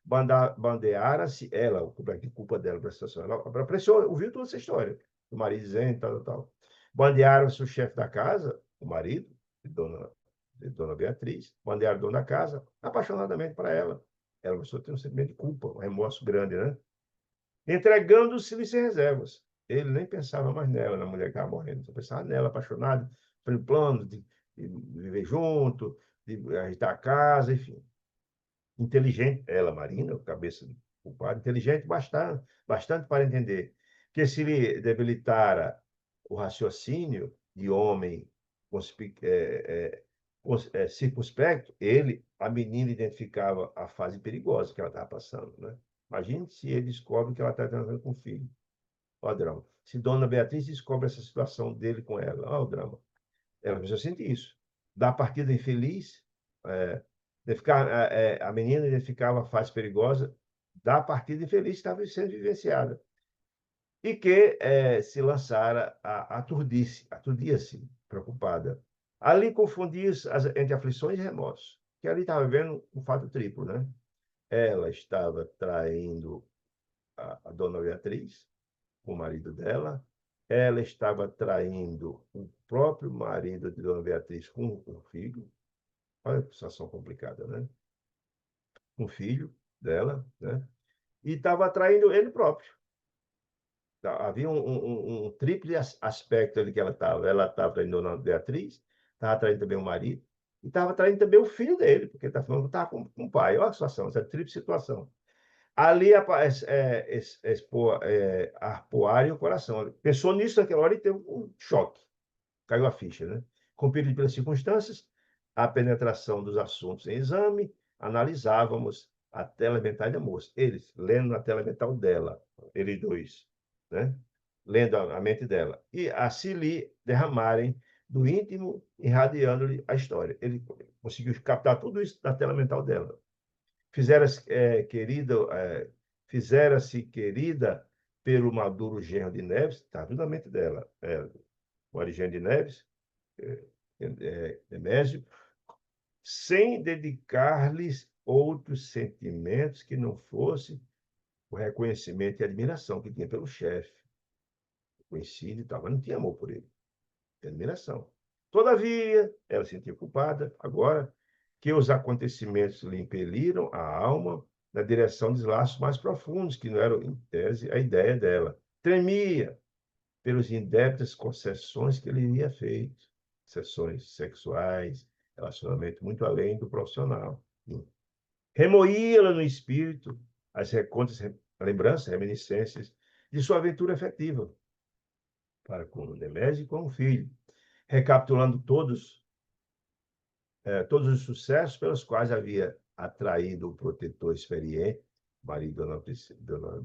Bandeara-se ela, o de culpa dela para a situação. Ela apreciou, ouviu toda essa história. O marido dizendo, tal, tal. Bandearam-se o chefe da casa, o marido, de dona Beatriz, bandearam o dono da casa, apaixonadamente para ela. Ela começou a ter um sentimento de culpa, um remorso grande, né? Entregando-se sem reservas. Ele nem pensava mais nela, na mulher que estava morrendo, só pensava nela, apaixonado, pelo plano de viver junto, de agitar a casa, enfim. Inteligente, ela, Marina, cabeça culpada, inteligente bastante para entender que se lhe debilitara o raciocínio de homem circunspecto, a menina identificava a fase perigosa que ela estava passando, né? Imagine se ele descobre que ela está transando com o filho. Olha o drama. Se Dona Beatriz descobre essa situação dele com ela, olha o drama. Ela precisa sentir isso. Da partida infeliz, é, a menina identificava a fase perigosa da partida infeliz que estava sendo vivenciada. E que se lançara a aturdia-se, preocupada. Ali confundia-se entre aflições e remorsos, que ali estava vendo um fato triplo, né? Ela estava traindo a dona Beatriz, o marido dela, ela estava traindo o próprio marido de dona Beatriz com o filho. Olha que situação complicada, né? Com o filho dela, né? E estava traindo ele próprio. Havia um tríplice aspecto ali que ela estava. Ela estava traindo a dona Beatriz, estava traindo também o marido, e estava traindo também o filho dele, porque está falando que estava com o pai. Olha a situação, essa tríplice situação. Ali arpoar o coração. Pensou nisso naquela hora e teve um choque. Caiu a ficha, né? Cumprido pelas circunstâncias, a penetração dos assuntos em exame, analisávamos a tela mental da moça. Eles, lendo na tela mental dela, eles dois, né? Lendo a mente dela. E assim lhe derramarem do íntimo, irradiando-lhe a história. Ele conseguiu captar tudo isso na tela mental dela. Fizera-se fizera-se querida pelo maduro genro de Neves, está tudo na mente dela, o Arigênio de Neves, Nemésio, sem dedicar-lhes outros sentimentos que não fosse o reconhecimento e admiração que tinha pelo chefe. Conhecido e tal, mas não tinha amor por ele, tinha admiração. Todavia, ela se sentia culpada, agora, que os acontecimentos lhe impeliram a alma na direção dos laços mais profundos, que não eram, em tese, a ideia dela. Tremia pelos indébitas concessões que ele havia feito, concessões sexuais, relacionamento muito além do profissional. Remoía-la no espírito as recontas lembranças, reminiscências de sua aventura afetiva para com o Nemésio e com o filho, recapitulando todos os sucessos pelos quais havia atraído o protetor experiente, marido da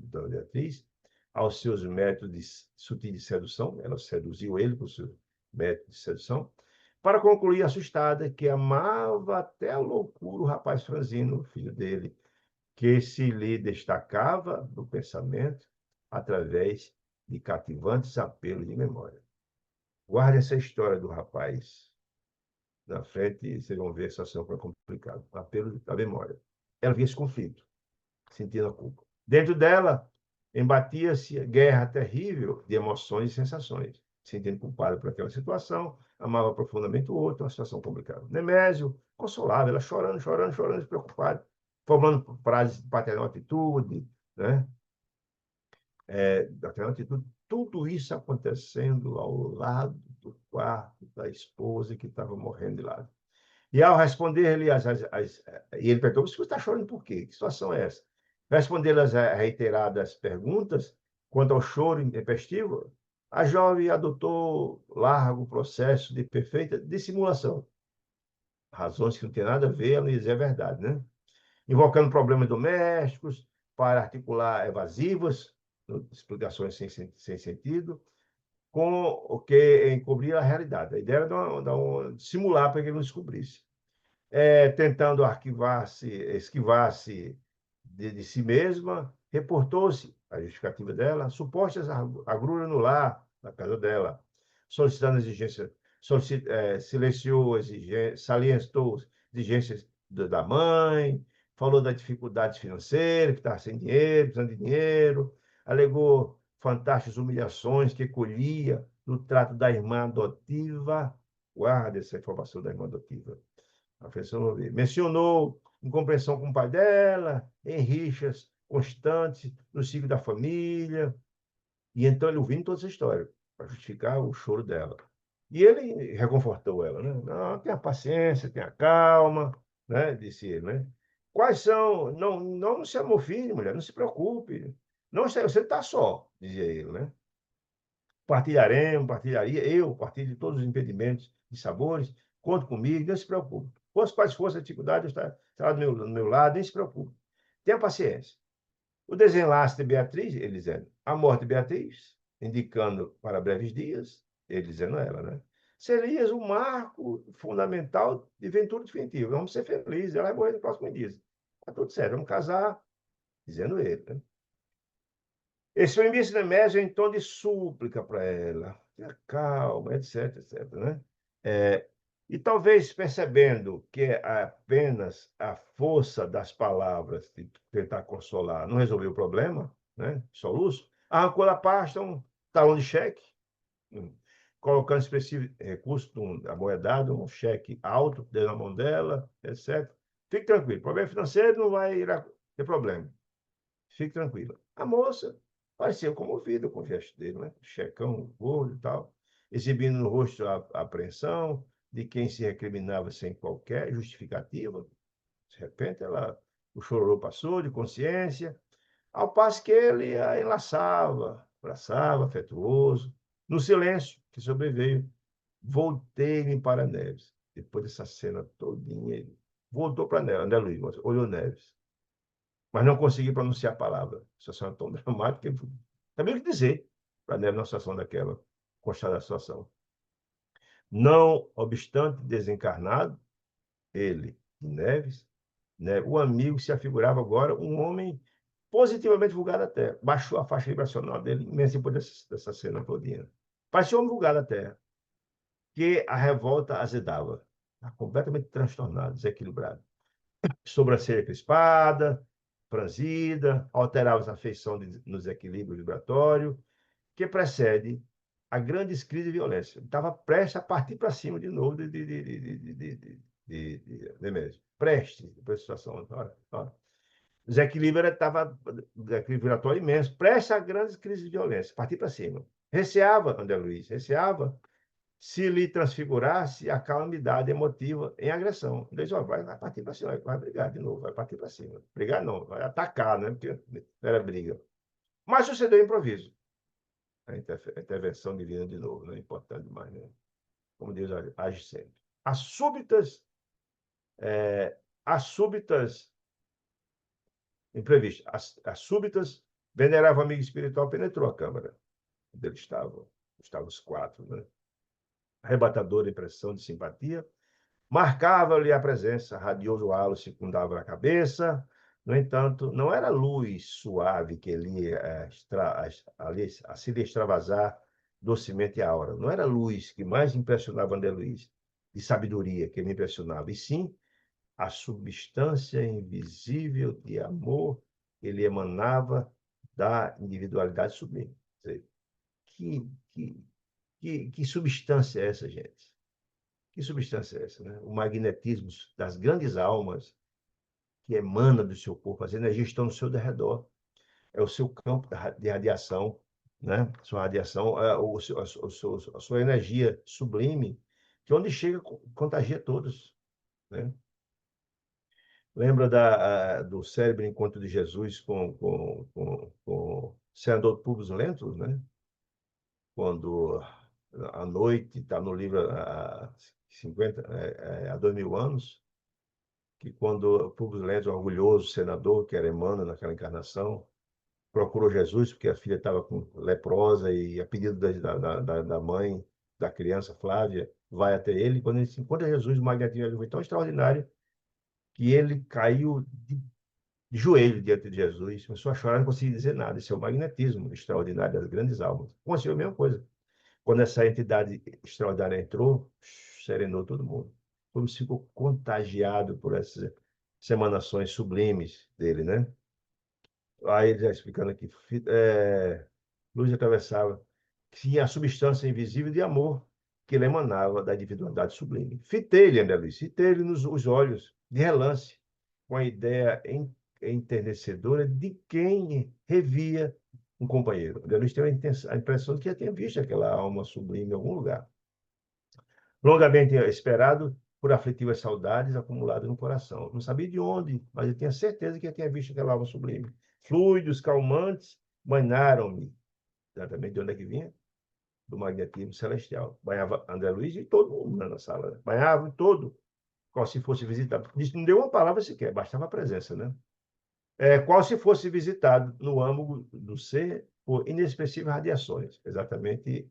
dona Beatriz, aos seus métodos sutis de sedução. Ela seduziu ele com o seu método de sedução, para concluir assustada que amava até a loucura o rapaz franzino, filho dele, que se lhe destacava no pensamento através de cativantes apelos de memória. Guarde essa história do rapaz na frente e vocês vão ver a situação foi complicada. Apelo da memória. Ela via esse conflito, sentindo a culpa. Dentro dela, embatia-se guerra terrível de emoções e sensações. Sentindo culpada por aquela situação, amava profundamente o outro, uma situação complicada. Nemésio consolava, ela chorando, chorando, chorando, preocupada, formando frases de paternal atitude, né? Paternal atitude, tudo isso acontecendo ao lado do quarto da esposa que estava morrendo de lado. E ao responder-lhe e ele perguntou: você está chorando por quê? Que situação é essa? Responder-lhe as reiteradas perguntas quanto ao choro intempestivo, a jovem adotou largo processo de perfeita dissimulação. Razões que não têm nada a ver, ela dizer a verdade, né? Invocando problemas domésticos para articular evasivas, explicações sem sentido, com o que encobrir a realidade. A ideia era de simular para que ele não descobrisse. Tentando esquivar-se de si mesma, reportou-se a justificativa dela, supostas agrura no lar, na casa dela, solicitando exigências, silenciou exigências, salientou exigências da mãe, falou das dificuldades financeiras, que estava sem dinheiro, precisando de dinheiro, alegou fantásticas humilhações que colhia no trato da irmã adotiva. Guarda essa informação da irmã adotiva. A professora não vê. Mencionou incompreensão com o pai dela, em rixas constantes no ciclo da família. E então ele ouviu toda essa história para justificar o choro dela. E ele reconfortou ela, né? Não, tenha paciência, tenha calma, né? Disse ele, né? Quais são? Não, não se amofine, mulher, não se preocupe. Não, você está só, dizia ele, né? Partilho de todos os impedimentos e sabores, conto comigo, não se preocupe. Quais fossem as dificuldades, estará do meu lado, nem se preocupe. Tenha paciência. O desenlace de Beatriz, ele dizendo, a morte de Beatriz, indicando para breves dias, ele dizendo a ela, né? Seria o marco fundamental de ventura definitiva. Vamos ser felizes, ela vai morrer no próximo dia. Está tudo certo, vamos casar, dizendo ele, né? Exprimir-se Nemésio em tom de súplica para ela. Tenha calma, etc, etc, né? E talvez percebendo que apenas a força das palavras de tentar consolar não resolveu o problema, né? Soluço, arrancou da pasta um talão de cheque, colocando expressivo recurso amoedado, um cheque alto, deu na mão dela, etc. Fique tranquilo, problema financeiro não vai ter problema. Fique tranquila. A moça parecia comovida com o gesto dele, né? Checão gordo e tal, exibindo no rosto a apreensão de quem se recriminava sem qualquer justificativa. De repente, o chororô passou de consciência, ao passo que ele a enlaçava, abraçava, afetuoso. No silêncio que sobreveio, voltei-me para Neves. Depois dessa cena todinha, ele voltou para Neves, André Luiz, olhou Neves, mas não consegui pronunciar a palavra. A situação é tão dramática que também o que dizer para Neves numa situação daquela, constar da situação. Não obstante desencarnado, ele, Neves, né, o amigo se afigurava agora um homem positivamente vulgado à Terra. Baixou a faixa vibracional dele imenso depois dessa cena todinha. Parecia um homem vulgado à Terra, que a revolta azedava. Tá completamente transtornado, desequilibrado. Sobrancelha crispada, franzida, alterava a feição nos equilíbrios vibratórios, que precede a grandes crises de violência. Estava prestes a partir para cima de novo de mesmo. Prestes, depois da situação. Olha. O desequilíbrio estava, desequilíbrio vibratório imenso, prestes a grandes crises de violência, partir para cima. Receava, André Luiz, receava se lhe transfigurasse a calamidade emotiva em agressão. Ele diz, vai partir para cima, vai brigar de novo, vai partir para cima. Brigar não, vai atacar, né? Porque não era briga. Mas sucedeu improviso. A intervenção divina de novo, não é importante demais, né? Como Deus age sempre. As súbitas, é, as súbitas, imprevistas, as súbitas, venerável amigo espiritual penetrou a câmara onde eles estavam os quatro, né? Arrebatadora impressão de simpatia, marcava-lhe a presença, radioso halo circundava a cabeça. No entanto, não era luz suave que ele se lhe extravasar docemente a aura. Não era luz que mais impressionava André Luiz, de sabedoria que me impressionava, e sim a substância invisível de amor que ele emanava da individualidade sublime. Que, que, que substância é essa, gente? Que substância é essa, né? O magnetismo das grandes almas que emana do seu corpo, as energias estão no seu derredor. É o seu campo de radiação, né? Sua radiação, a sua energia sublime, que onde chega, contagia todos, né? Lembra do cérebro encontro de Jesus com o senador Publius Lentulus, né? Quando à noite, está no livro há 2000 anos, que quando Publio Lentulus, orgulhoso senador, que era Emmanuel naquela encarnação, procurou Jesus, porque a filha estava com leprosa, e a pedido da mãe da criança, Flávia, vai até ele. Quando ele se encontra Jesus, o magnetismo foi tão extraordinário que ele caiu de joelho diante de Jesus, começou a chorar, não conseguia dizer nada. Esse é o magnetismo extraordinário das grandes almas. Aconteceu a mesma coisa. Quando essa entidade extraordinária entrou, serenou todo mundo. Todo mundo ficou contagiado por essas emanações sublimes dele, né? Aí ele já explicando aqui, luz atravessava, tinha a substância invisível de amor que ele emanava da individualidade sublime. Fitei-lhe, André Luiz, fitei-lhe nos os olhos, de relance, com a ideia enternecedora de quem revia um companheiro. André Luiz tem a impressão de que já tinha visto aquela alma sublime em algum lugar. Longamente esperado por aflitivas saudades acumuladas no coração. Não sabia de onde, mas eu tinha certeza que eu tinha visto aquela alma sublime. Fluidos calmantes banharam-me. Exatamente de onde é que vinha? Do magnetismo celestial. Banhava André Luiz e todo mundo na sala. Banhava todo, qual se fosse visitado. Não deu uma palavra sequer, bastava a presença, né? Qual se fosse visitado no âmago do ser por inexpressíveis radiações. Exatamente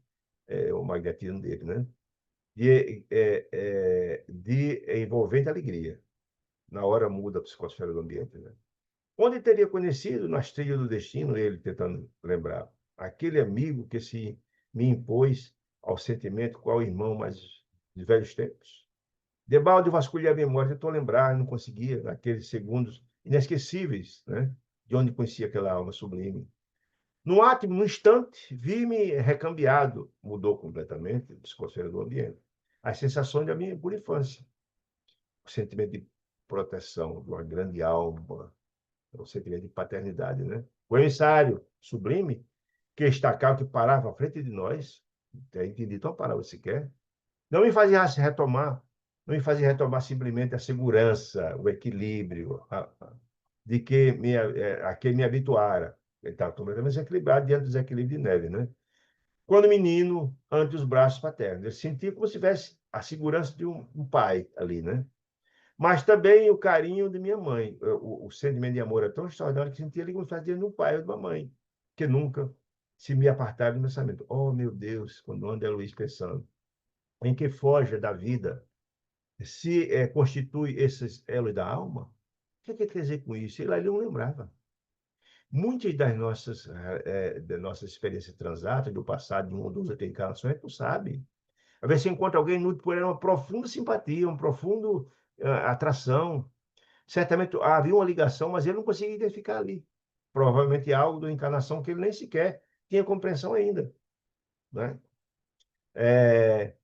o magnetismo dele, né? De envolvente alegria. Na hora muda a psicosfera do ambiente, né? Onde teria conhecido, nas trilhas do destino, ele tentando lembrar, aquele amigo que se me impôs ao sentimento qual irmão mais de velhos tempos? Debalde vasculhei a memória, tentou lembrar, não conseguia, naqueles segundos inesquecíveis, né? De onde conhecia aquela alma sublime. No átomo, no instante, vi-me recambiado, mudou completamente a psicosfera do ambiente. As sensações da minha pura infância, o sentimento de proteção de uma grande alma, o sentimento de paternidade, né? O emissário sublime, que destacava, que parava à frente de nós, até entendi tão palavra sequer, não me fazia retomar, não me fazia retomar simplesmente a segurança, o equilíbrio, de que a que me habituara. Ele estava completamente desequilibrado diante do desequilíbrio de neve, né? Quando menino, ante os braços paternos, eu sentia como se tivesse a segurança de um pai ali, né? Mas também o carinho de minha mãe. O sentimento de amor é tão extraordinário que sentia ali como se fosse de um pai ou de uma mãe, que nunca se me apartaram do pensamento. Oh, meu Deus, quando André Luiz pensando, em que foge da vida, se constitui esses elos da alma, o que quer dizer com isso? Ele ali não lembrava. Muitas das nossas experiências transatas, do passado, de uma ou duas encarnações, tu sabe. Às vezes você encontra alguém nutre por ela, uma profunda simpatia, uma profunda atração. Certamente havia uma ligação, mas ele não conseguia identificar ali. Provavelmente algo da encarnação que ele nem sequer tinha compreensão ainda, né? É,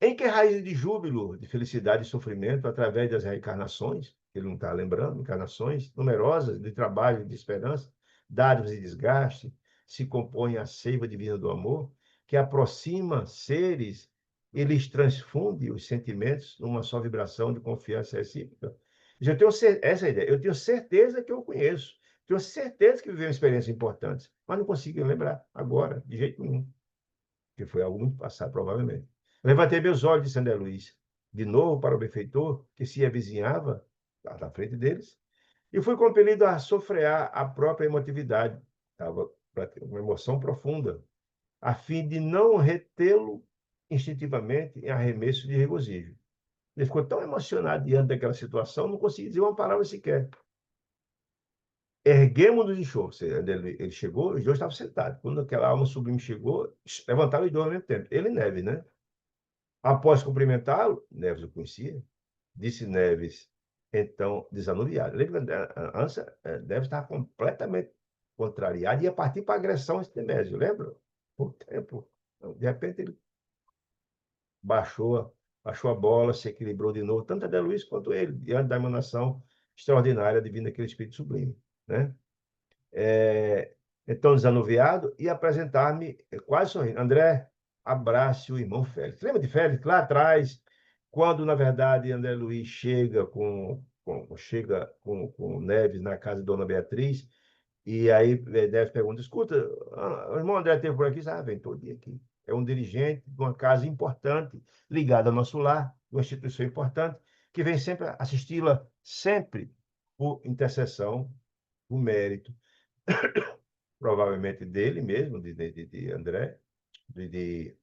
em que raiz de júbilo, de felicidade e sofrimento, através das reencarnações, ele não está lembrando, encarnações numerosas de trabalho, de esperança, dádivas e desgaste, se compõe a seiva divina do amor, que aproxima seres e lhes transfunde os sentimentos numa só vibração de confiança recíproca. Eu tenho essa ideia, eu tenho certeza que eu conheço, tenho certeza que viveu experiências importantes, mas não consigo lembrar agora, de jeito nenhum, que foi algo muito passado, provavelmente. Levantei meus olhos, disse André Luiz, de novo para o benfeitor, que se avizinhava lá na frente deles, e fui compelido a sofrear a própria emotividade. Estava uma emoção profunda, a fim de não retê-lo instintivamente em arremesso de regozijo. Ele ficou tão emocionado diante daquela situação, não conseguia dizer uma palavra sequer. Erguemos-nos de choro. Ele chegou, os dois estavam sentados. Quando aquela alma sublime chegou, levantaram os dois ao mesmo tempo. Ele e Neves, né? Após cumprimentá-lo, Neves o conhecia, disse Neves, então, desanuviado. Lembra que a Ansa deve estar completamente contrariado e ia partir para a agressão esse Nemésio, lembra? Por tempo. De repente, ele baixou a bola, se equilibrou de novo, tanto Adé Luiz quanto ele, diante da emanação extraordinária divina daquele Espírito Sublime, né? É, então, desanuviado, e apresentar-me quase sorrindo. André, abrace o irmão Félix. Lembra de Félix, lá atrás, quando, na verdade, André Luiz chega com Neves na casa de Dona Beatriz, e aí Neves pergunta, escuta, o irmão André esteve por aqui? Vem todo dia aqui. É um dirigente de uma casa importante, ligado ao nosso lar, uma instituição importante, que vem sempre assisti-la, sempre por intercessão, por mérito, provavelmente dele mesmo, de André, de,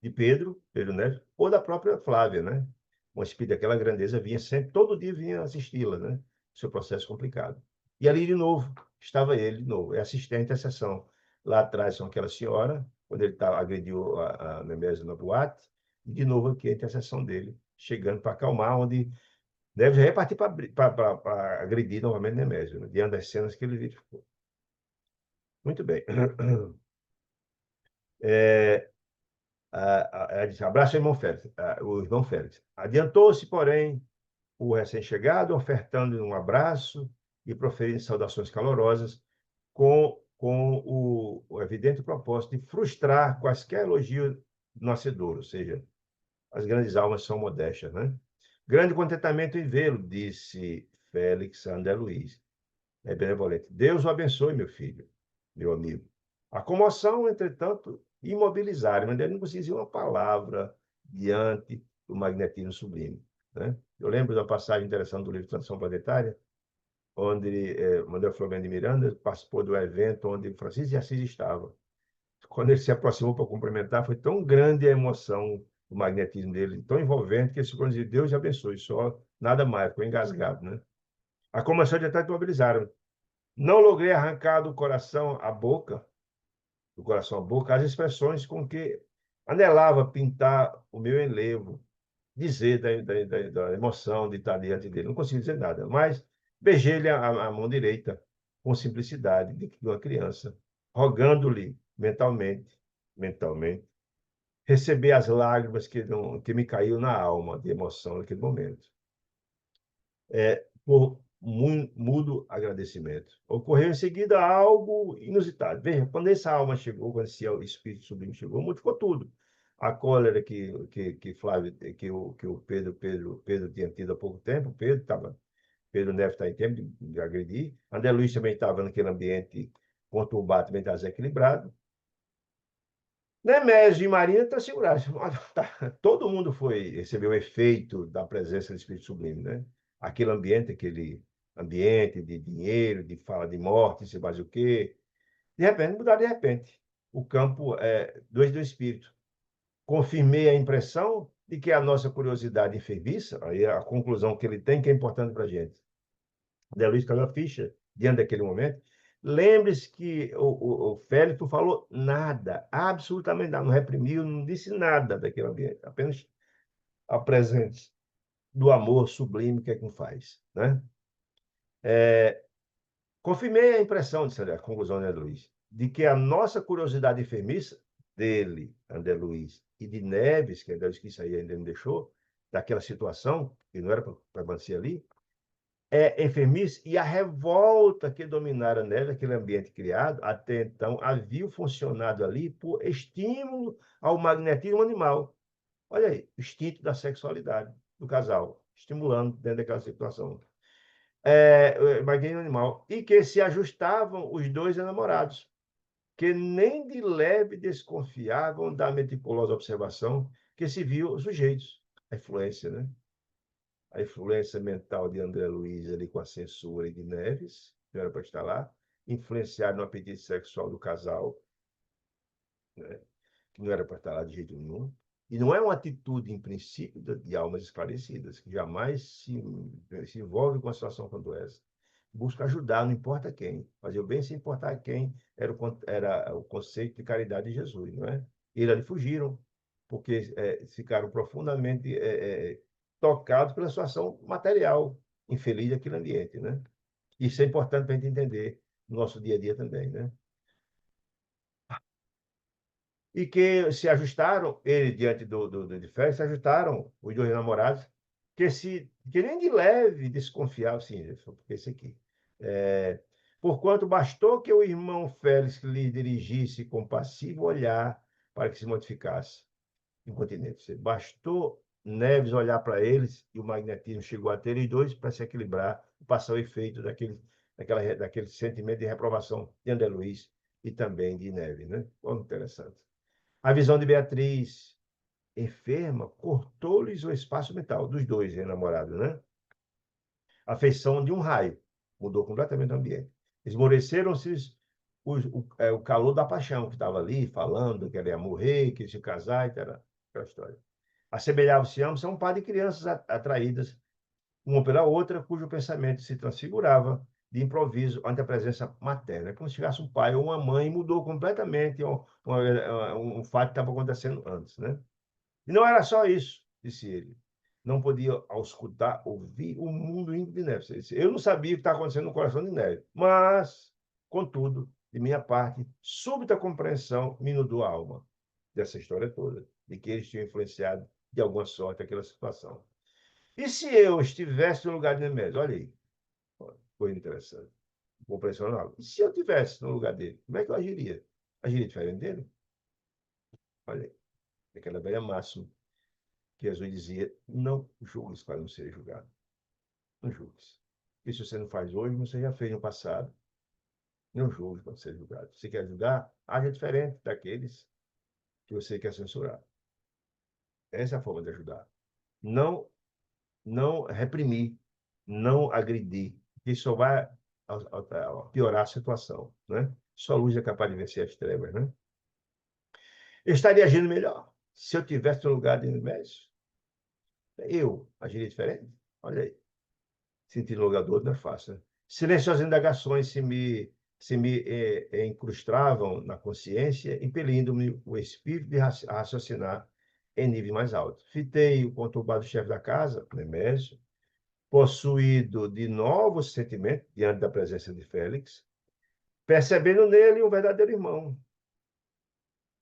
de Pedro, Pedro Neves, ou da própria Flávia, né? Uma espírito daquela grandeza vinha sempre, todo dia vinha assisti-la, né? Seu processo complicado. E ali de novo, estava ele de novo, é assistir à intercessão. Lá atrás são aquela senhora, quando ele agrediu a Nemésio na boate, e de novo aqui a intercessão dele, chegando para acalmar, onde deve já partir para agredir novamente Nemésio, né? Diante das cenas que ele verificou. Muito bem. É, ela disse, abraço, irmão Félix, o irmão Félix. Adiantou-se, porém, o recém-chegado, ofertando um abraço e proferindo saudações calorosas, com o evidente propósito de frustrar quaisquer elogios do nascedor, ou seja, as grandes almas são modestas, né? Grande contentamento em vê-lo, disse Félix André Luiz. É benevolente. Deus o abençoe, meu filho, meu amigo. A comoção, entretanto, imobilizaram, mas ele não conseguia dizer uma palavra diante do magnetismo sublime, né? Eu lembro da passagem interessante do livro Transição Planetária, onde Manuel Flamengo de Miranda participou do evento onde Francisco de Assis estava. Quando ele se aproximou para cumprimentar, foi tão grande a emoção do magnetismo dele, tão envolvente, que ele se disse, Deus abençoe, só nada mais, ficou engasgado, né? A comoção de até imobilizaram. Não logrei arrancar do coração à boca, as expressões com que anelava pintar o meu enlevo, dizer da emoção de estar diante dele. Não consegui dizer nada, mas beijei-lhe a mão direita com simplicidade de uma criança, rogando-lhe mentalmente, receber as lágrimas que me caiu na alma de emoção naquele momento. Por mudo agradecimento. Ocorreu em seguida algo inusitado. Veja, quando essa alma chegou, quando esse espírito sublime chegou, modificou tudo. A cólera que Flávio, que o Pedro tinha tido há pouco tempo, Pedro Neves está em tempo de agredir. André Luiz também estava naquele ambiente conturbado, também estava desequilibrado. Nemésio e Maria estão segurados. Todo mundo recebeu o efeito da presença do Espírito Sublime, né? Aquele ambiente de dinheiro, de fala de morte, se faz o quê. De repente, mudaram de repente. O campo é do Espírito. Confirmei a impressão de que a nossa curiosidade enfermiça, aí a conclusão que ele tem, que é importante para a gente. Zé Luiz caiu a ficha diante daquele momento. Lembre-se que o Félix não falou nada, absolutamente nada, não reprimiu, não disse nada daquele ambiente, apenas a presença do amor sublime que é quem faz, né? Confirmei a impressão, disse a conclusão de André Luiz, de que a nossa curiosidade enfermiça dele, André Luiz, e de Neves, que André Luiz que isso aí ainda não deixou, daquela situação, que não era para permanecer ali, enfermice e a revolta que dominara nela, aquele ambiente criado, até então havia funcionado ali por estímulo ao magnetismo animal. Olha aí, o instinto da sexualidade do casal, estimulando dentro daquela situação. Magnetismo animal. E que se ajustavam os dois enamorados, que nem de leve desconfiavam da meticulosa observação que se viu sujeitos. A influência, né? A influência mental de André Luiz ali com a censura de Neves, que era para estar lá, influenciar no apetite sexual do casal, né, que não era para estar lá de jeito nenhum. E não é uma atitude, em princípio, de almas esclarecidas, que jamais se envolve com uma situação como essa. Busca ajudar, não importa quem. Fazer o bem sem importar quem, era o conceito de caridade de Jesus, não é? Eles ali fugiram, porque ficaram profundamente tocados pela situação material infeliz daquele ambiente, né? Isso é importante para a gente entender no nosso dia a dia também, né? E que se ajustaram, ele diante de Félix, se ajustaram, os dois namorados, que nem de leve desconfiavam, assim, porque esse aqui. É, porquanto bastou que o irmão Félix lhe dirigisse compassivo olhar para que se modificasse incontinente. Bastou Neves olhar para eles e o magnetismo chegou a ter os dois para se equilibrar, passar o efeito daquele sentimento de reprovação de André Luiz e também de Neves, né? Muito interessante. A visão de Beatriz, enferma, cortou-lhes o espaço mental, dos dois enamorados, né? A feição de um raio, mudou completamente o ambiente. Esmoreceram-se o calor da paixão que estava ali, falando que ele ia morrer, que ia se casar, e tal, aquela história. Assemelhava-se ambos a um par de crianças atraídas uma pela outra, cujo pensamento se transfigurava de improviso ante a presença materna. É como se tivesse um pai ou uma mãe e mudou completamente um fato que estava acontecendo antes, né? E não era só isso, disse ele. Não podia, ao escutar, ouvir o mundo indo de Neves. Eu não sabia o que estava acontecendo no coração de Neves, mas, contudo, de minha parte, súbita compreensão me inundou a alma dessa história toda, de que eles tinham influenciado de alguma sorte aquela situação. E se eu estivesse no lugar de Nemésio? Olha aí, foi interessante, compreensão. E se eu estivesse no lugar dele, como é que eu agiria? Agiria diferente dele? Olha aí, aquela velha máxima que Jesus dizia: não julgues para não ser julgado. Não julgues. Isso você não faz hoje, você já fez no passado. Não julgue para ser julgado. Se quer julgar, haja diferente daqueles que você quer censurar. Essa é a forma de ajudar. Não, não reprimir, não agredir, que só vai piorar a situação, né? Só a luz é capaz de vencer as trevas, né? Eu estaria agindo melhor se eu tivesse no lugar de Nemésio. Eu agiria diferente? Olha aí. Sentir no lugar do outro não é fácil, né? Silenciosas indagações se me incrustavam na consciência, impelindo-me o espírito de raciocinar em nível mais alto. Fitei o conturbado chefe da casa, Nemésio, possuído de novos sentimentos diante da presença de Félix, percebendo nele um verdadeiro irmão,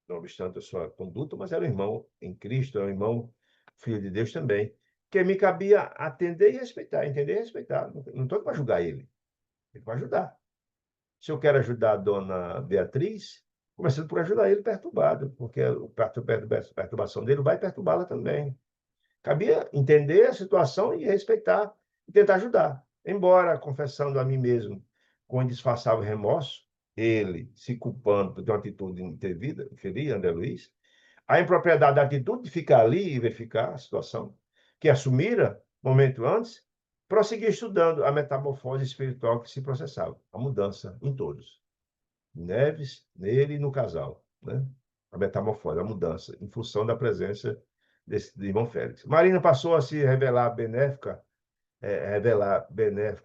não obstante a sua conduta, mas era um irmão em Cristo, era um irmão filho de Deus também, que me cabia atender e respeitar, entender e respeitar. Não estou para julgar ele, ele vai ajudar. Se eu quero ajudar a dona Beatriz, começando por ajudar ele perturbado, porque a perturbação dele vai perturbá-la também. Cabia entender a situação e respeitar e tentar ajudar. Embora confessando a mim mesmo com indisfarçável remorso, ele se culpando por ter uma atitude indevida, ferir André Luiz, a impropriedade da atitude de ficar ali e verificar a situação que assumira momento antes, prosseguia estudando a metamorfose espiritual que se processava, a mudança em todos. Neves, nele e no casal, né? A metamorfose, a mudança, em função da presença de irmão Félix. Marina passou a se revelar benéfica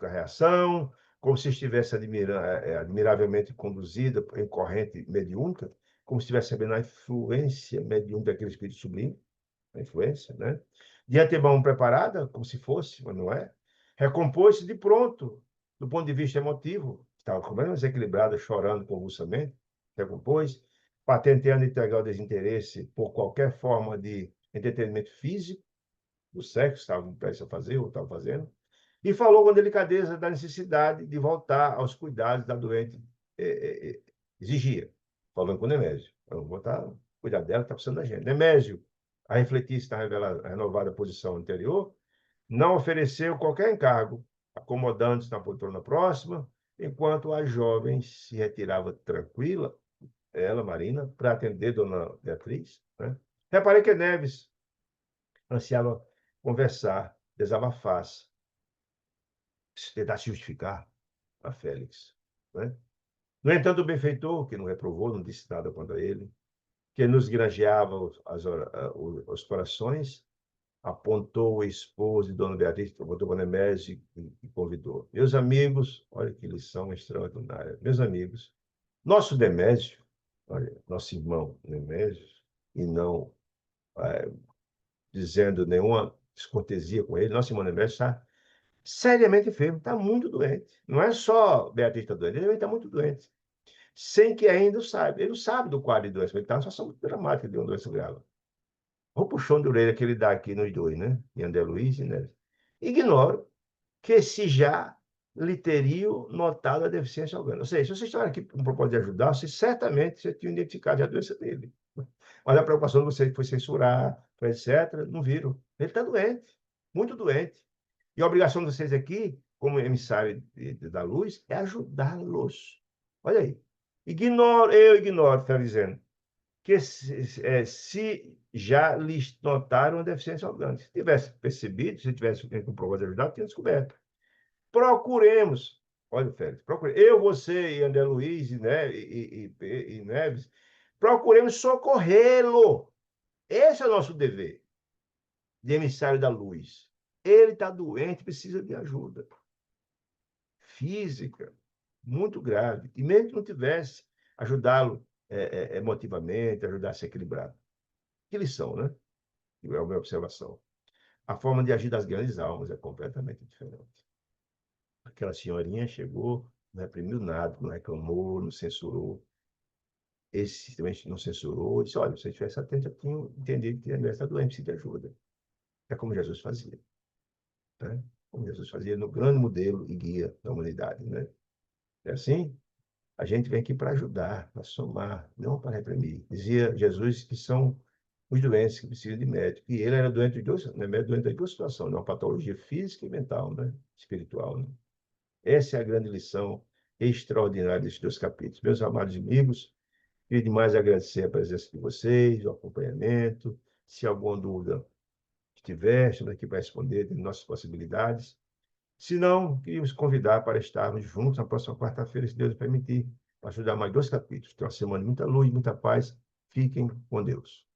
reação, como se estivesse admiravelmente conduzida em corrente mediúnica, como se estivesse recebendo a influência mediúnica daquele espírito sublime, a influência, né? De antemão preparada, como se fosse, mas não é. Recompôs-se de pronto, do ponto de vista emotivo, estava completamente desequilibrada, chorando convulsamente, recompôs, patenteando integrar o desinteresse por qualquer forma de entretenimento físico, do sexo, estavam prestes a fazer, ou estavam fazendo, e falou com delicadeza da necessidade de voltar aos cuidados da doente exigia, falando com Nemésio. Vamos voltar, cuidar dela, está precisando da gente. Nemésio, a refletir-se na renovada posição anterior, não ofereceu qualquer encargo, acomodando-se na poltrona próxima, enquanto a jovem se retirava tranquila, ela, Marina, para atender Dona Beatriz. Né? Reparei que Neves ansiava conversar, desabafar-se, tentar se justificar a Félix. Né? No entanto, o benfeitor, que não reprovou, não disse nada contra ele, que nos granjeava os corações, apontou o esposo de Dona Beatriz, apontou o Nemésio e convidou. Meus amigos, olha que lição extraordinária. Meus amigos, nosso Nemésio, olha, nosso irmão Nemésio, e não é, dizendo nenhuma descortesia com ele, nosso irmão Nemésio está seriamente enfermo, está muito doente. Não é só Beatriz está doente, ele está muito doente. Sem que ainda o saiba. Ele não sabe do quadro de doença, ele está numa situação muito dramática de uma doença grave. O puxão de orelha que ele dá aqui nos dois, né? Em André Luiz e Neves. Ignoro que se já lhe teriam notado a deficiência orgânica. Ou seja, se vocês estão aqui com o propósito de ajudar, vocês certamente já tinham identificado a doença dele. Mas a preocupação de vocês foi censurar, foi etc., não viram. Ele está doente, muito doente. E a obrigação de vocês aqui, como emissário da luz, é ajudá-los. Olha aí. Eu ignoro, está dizendo, que se já lhes notaram a deficiência orgânica. Se tivesse percebido, se tivesse com prova de ajudar, tinha descoberto. Procuremos Olha, Félix, procure. Eu, você e André Luiz e Neves, procuremos socorrê-lo. Esse é o nosso dever de emissário da luz. Ele está doente, precisa de ajuda física muito grave. E mesmo que não tivesse, ajudá-lo emotivamente, ajudar a se equilibrar. Que lição, né? É a minha observação. A forma de agir das grandes almas é completamente diferente. Aquela senhorinha chegou, não reprimiu nada, não reclamou, não censurou. Esse também não censurou, disse: olha, se você estivesse atento, eu tinha entendido que a mulher está doente, precisa de ajuda. É como Jesus fazia, né? Como Jesus fazia no grande modelo e guia da humanidade, né? É assim? A gente vem aqui para ajudar, para somar, não para reprimir. Dizia Jesus que são os doentes que precisam de médico. E ele era doente de duas, né, doente de duas situações, né? Uma patologia física e mental, né? Espiritual, né? Essa é a grande lição extraordinária desses dois capítulos. Meus amados amigos, queria demais agradecer a presença de vocês, o acompanhamento. Se alguma dúvida tiver, estamos aqui para responder de nossas possibilidades. Se não, queríamos convidar para estarmos juntos na próxima quarta-feira, se Deus permitir, para estudar mais dois capítulos. Tem uma semana de muita luz, muita paz. Fiquem com Deus.